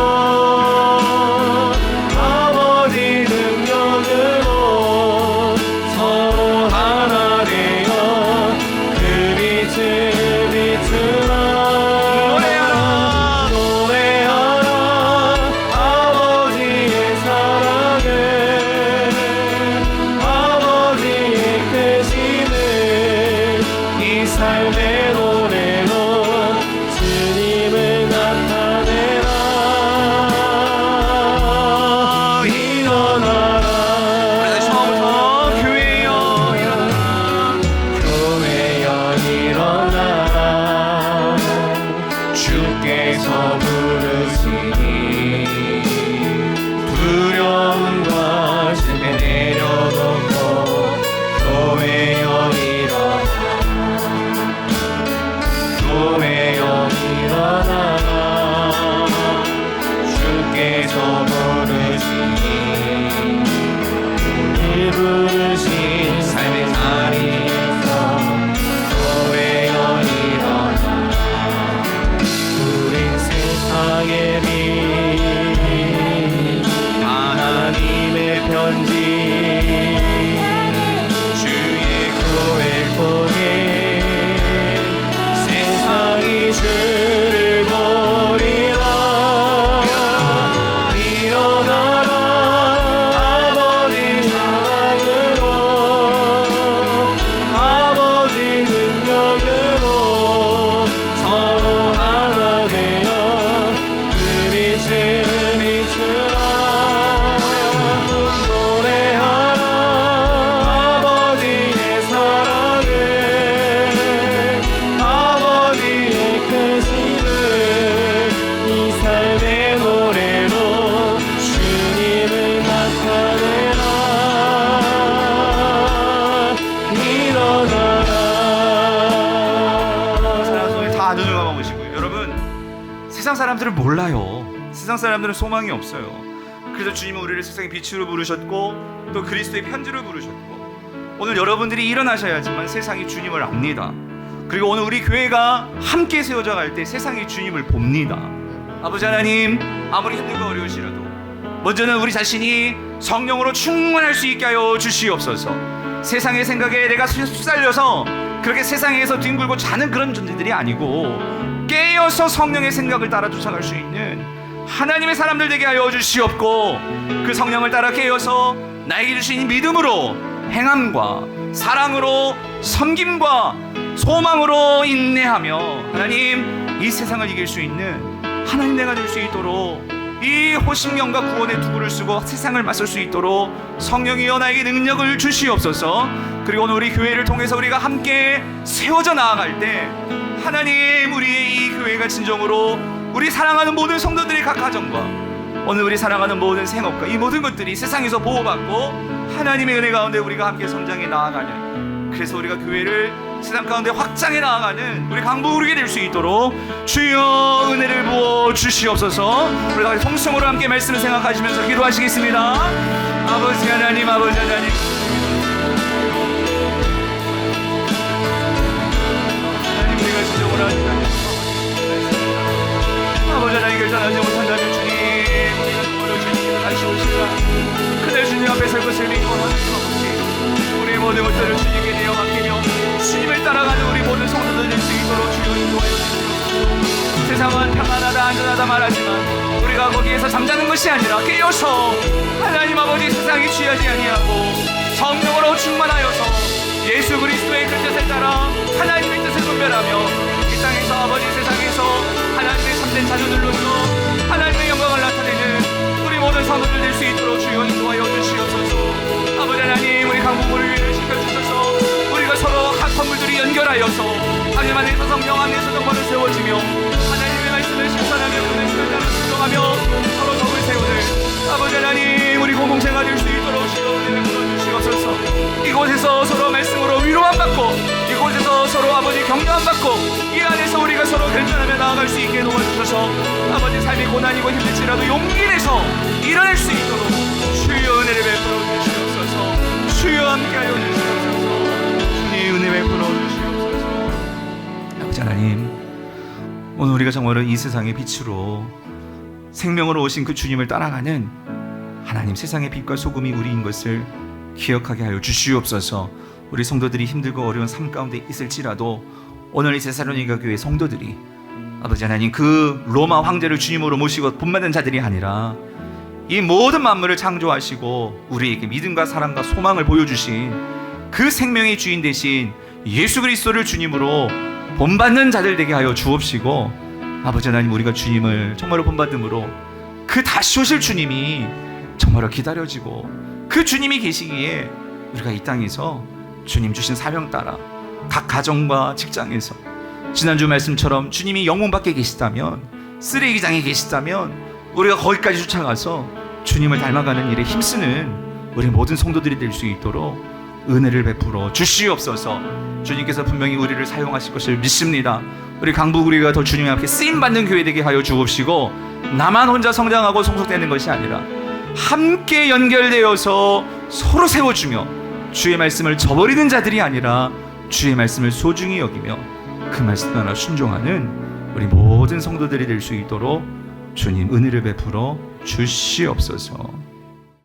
아버지 능력으로 서로 하나 되어 그 빛을 비추라. 노래하라, 노래하라 아버지의 사랑을, 아버지의 크심을 이 삶의 노래로 주님을 나타내라. 일어나라. 다시 처음부터 교회여 일어나라, 교회여 일어나라, 주께서 부르시니 두려움과 실패 내려놓고 교회여 일어나라, 교회여 일어나라, 주께서 부르시니 부르신 삶의 자리에서 교회여 일어나라. 우린 세상의 빛, 하나님의 편지, 주의 교회를 통해 세상이 주를 보리라. 일어나라 아버지 사랑으로, 아버지 능력으로 서로 하나 되어 그 빛을 비추라. 노래하라 아버지의 사랑을, 아버지의 크심을 이 삶의 노래로 주님을 나타내라. 일어나라. 손에 다 눈을 감아보시고, 여러분 세상 사람들은 몰라요. 세상 사람들은 소망이 없어요. 그래서 주님은 우리를 세상의 빛으로 부르셨고 또 그리스도의 편지로 부르셨고, 오늘 여러분들이 일어나셔야지만 세상이 주님을 압니다. 그리고 오늘 우리 교회가 함께 세워져 갈 때 세상이 주님을 봅니다. 아버지 하나님, 아무리 힘들고 어려우시라도 먼저는 우리 자신이 성령으로 충만할 수 있게 하여 주시옵소서. 세상의 생각에 내가 휩쓸려서 그렇게 세상에서 뒹굴고 자는 그런 존재들이 아니고 깨어서 성령의 생각을 따라 쫓아갈 수 있는 하나님의 사람들 되게 하여 주시옵고, 그 성령을 따라 깨어서 나에게 주신 믿음으로, 행함과 사랑으로, 섬김과 소망으로 인내하며 하나님 이 세상을 이길 수 있는 하나님 내가 될 수 있도록, 이 호심경과 구원의 투구를 쓰고 세상을 맞설 수 있도록 성령이여 나에게 능력을 주시옵소서. 그리고 오늘 우리 교회를 통해서 우리가 함께 세워져 나아갈 때 하나님, 우리의 이 교회가 진정으로 우리 사랑하는 모든 성도들의 각 가정과 오늘 우리 사랑하는 모든 생업과 이 모든 것들이 세상에서 보호받고 하나님의 은혜 가운데 우리가 함께 성장해 나아가는 그래서 우리가 교회를 세상 가운데 확장해 나아가는 우리 강부르게 될 수 있도록 주여 은혜를 부어 주시옵소서. 우리가 통성으로 함께 말씀을 생각하시면서 기도하시겠습니다. 아버지 하나님, 아버지 하나님, 우리가 진짜 원하는 아버지 하나님 결단하지 못한다면 주님, 우리가 주님께서 다시 오시라. 그날 주님 앞에 설 것을 믿고 하나님, 우리의 모든 것들을 주님께 내어 맡기며 주님을 따라가는 우리 모든 성도들 될 수 있도록 주여 인도하여 주시옵소서. 세상은 평안하다 안전하다 말하지만 우리가 거기에서 잠자는 것이 아니라 깨어서 하나님 아버지 세상에 취하지 아니하고 성령으로 충만하여서 예수 그리스도의 그 뜻을 따라 하나님의 뜻을 분별하며 이 땅에서 아버지 세상에서 하나님의 참된 자녀들로서 하나님의 영광을 나타내는 우리 모든 성도들 될 수 있도록 주여 인도하여 주시옵소서. 아버지 하나님, 우리 강부모를 위해 지켜주셔서 우리가 서로 각 건물들이 연결하여서 하나님 안에서 성령 안에서 정말을 세워지며 하나님의 말씀을 실천하며 그 말씀을 따라 순종하며 서로 덕을 세우는 아버지 하나님, 우리 공동체가 될 수 있도록 주여 은혜를 부어주시옵소서. 이곳에서 서로 말씀으로 위로만 받고 이곳에서 서로 아버지 격려만 받고 이 안에서 우리가 서로 결단하며 나아갈 수 있게 도와주셔서 아버지 삶이 고난이고 힘들지라도 용기 내서 일어날 수 있도록 주여 은혜를 베풀어 주시옵소서. 주여 함께하여 주시옵소서. 주님 은혜 베풀어 주시옵소서. 아버지 하나님, 오늘 우리가 정말로 이 세상의 빛으로 생명으로 오신 그 주님을 따라가는 하나님 세상의 빛과 소금이 우리인 것을 기억하게 하여 주시옵소서. 우리 성도들이 힘들고 어려운 삶 가운데 있을지라도 오늘 이 데살로니가 교회 성도들이 아버지 하나님, 그 로마 황제를 주님으로 모시고 본받는 자들이 아니라 이 모든 만물을 창조하시고 우리에게 믿음과 사랑과 소망을 보여주신 그 생명의 주인 되신 예수 그리스도를 주님으로 본받는 자들 되게 하여 주옵시고, 아버지 하나님, 우리가 주님을 정말로 본받음으로 그 다시 오실 주님이 정말로 기다려지고 그 주님이 계시기에 우리가 이 땅에서 주님 주신 사명 따라 각 가정과 직장에서 지난주 말씀처럼 주님이 영문 밖에 계시다면, 쓰레기장에 계시다면 우리가 거기까지 쫓아가서 주님을 닮아가는 일에 힘쓰는 우리 모든 성도들이 될 수 있도록 은혜를 베풀어 주시옵소서. 주님께서 분명히 우리를 사용하실 것을 믿습니다. 우리 강북우리가 더 주님 앞에 쓰임받는 교회 되게 하여 주옵시고, 나만 혼자 성장하고 성숙되는 것이 아니라 함께 연결되어서 서로 세워주며 주의 말씀을 저버리는 자들이 아니라 주의 말씀을 소중히 여기며 그 말씀 따라 순종하는 우리 모든 성도들이 될 수 있도록 주님 은혜를 베풀어 주시옵소서.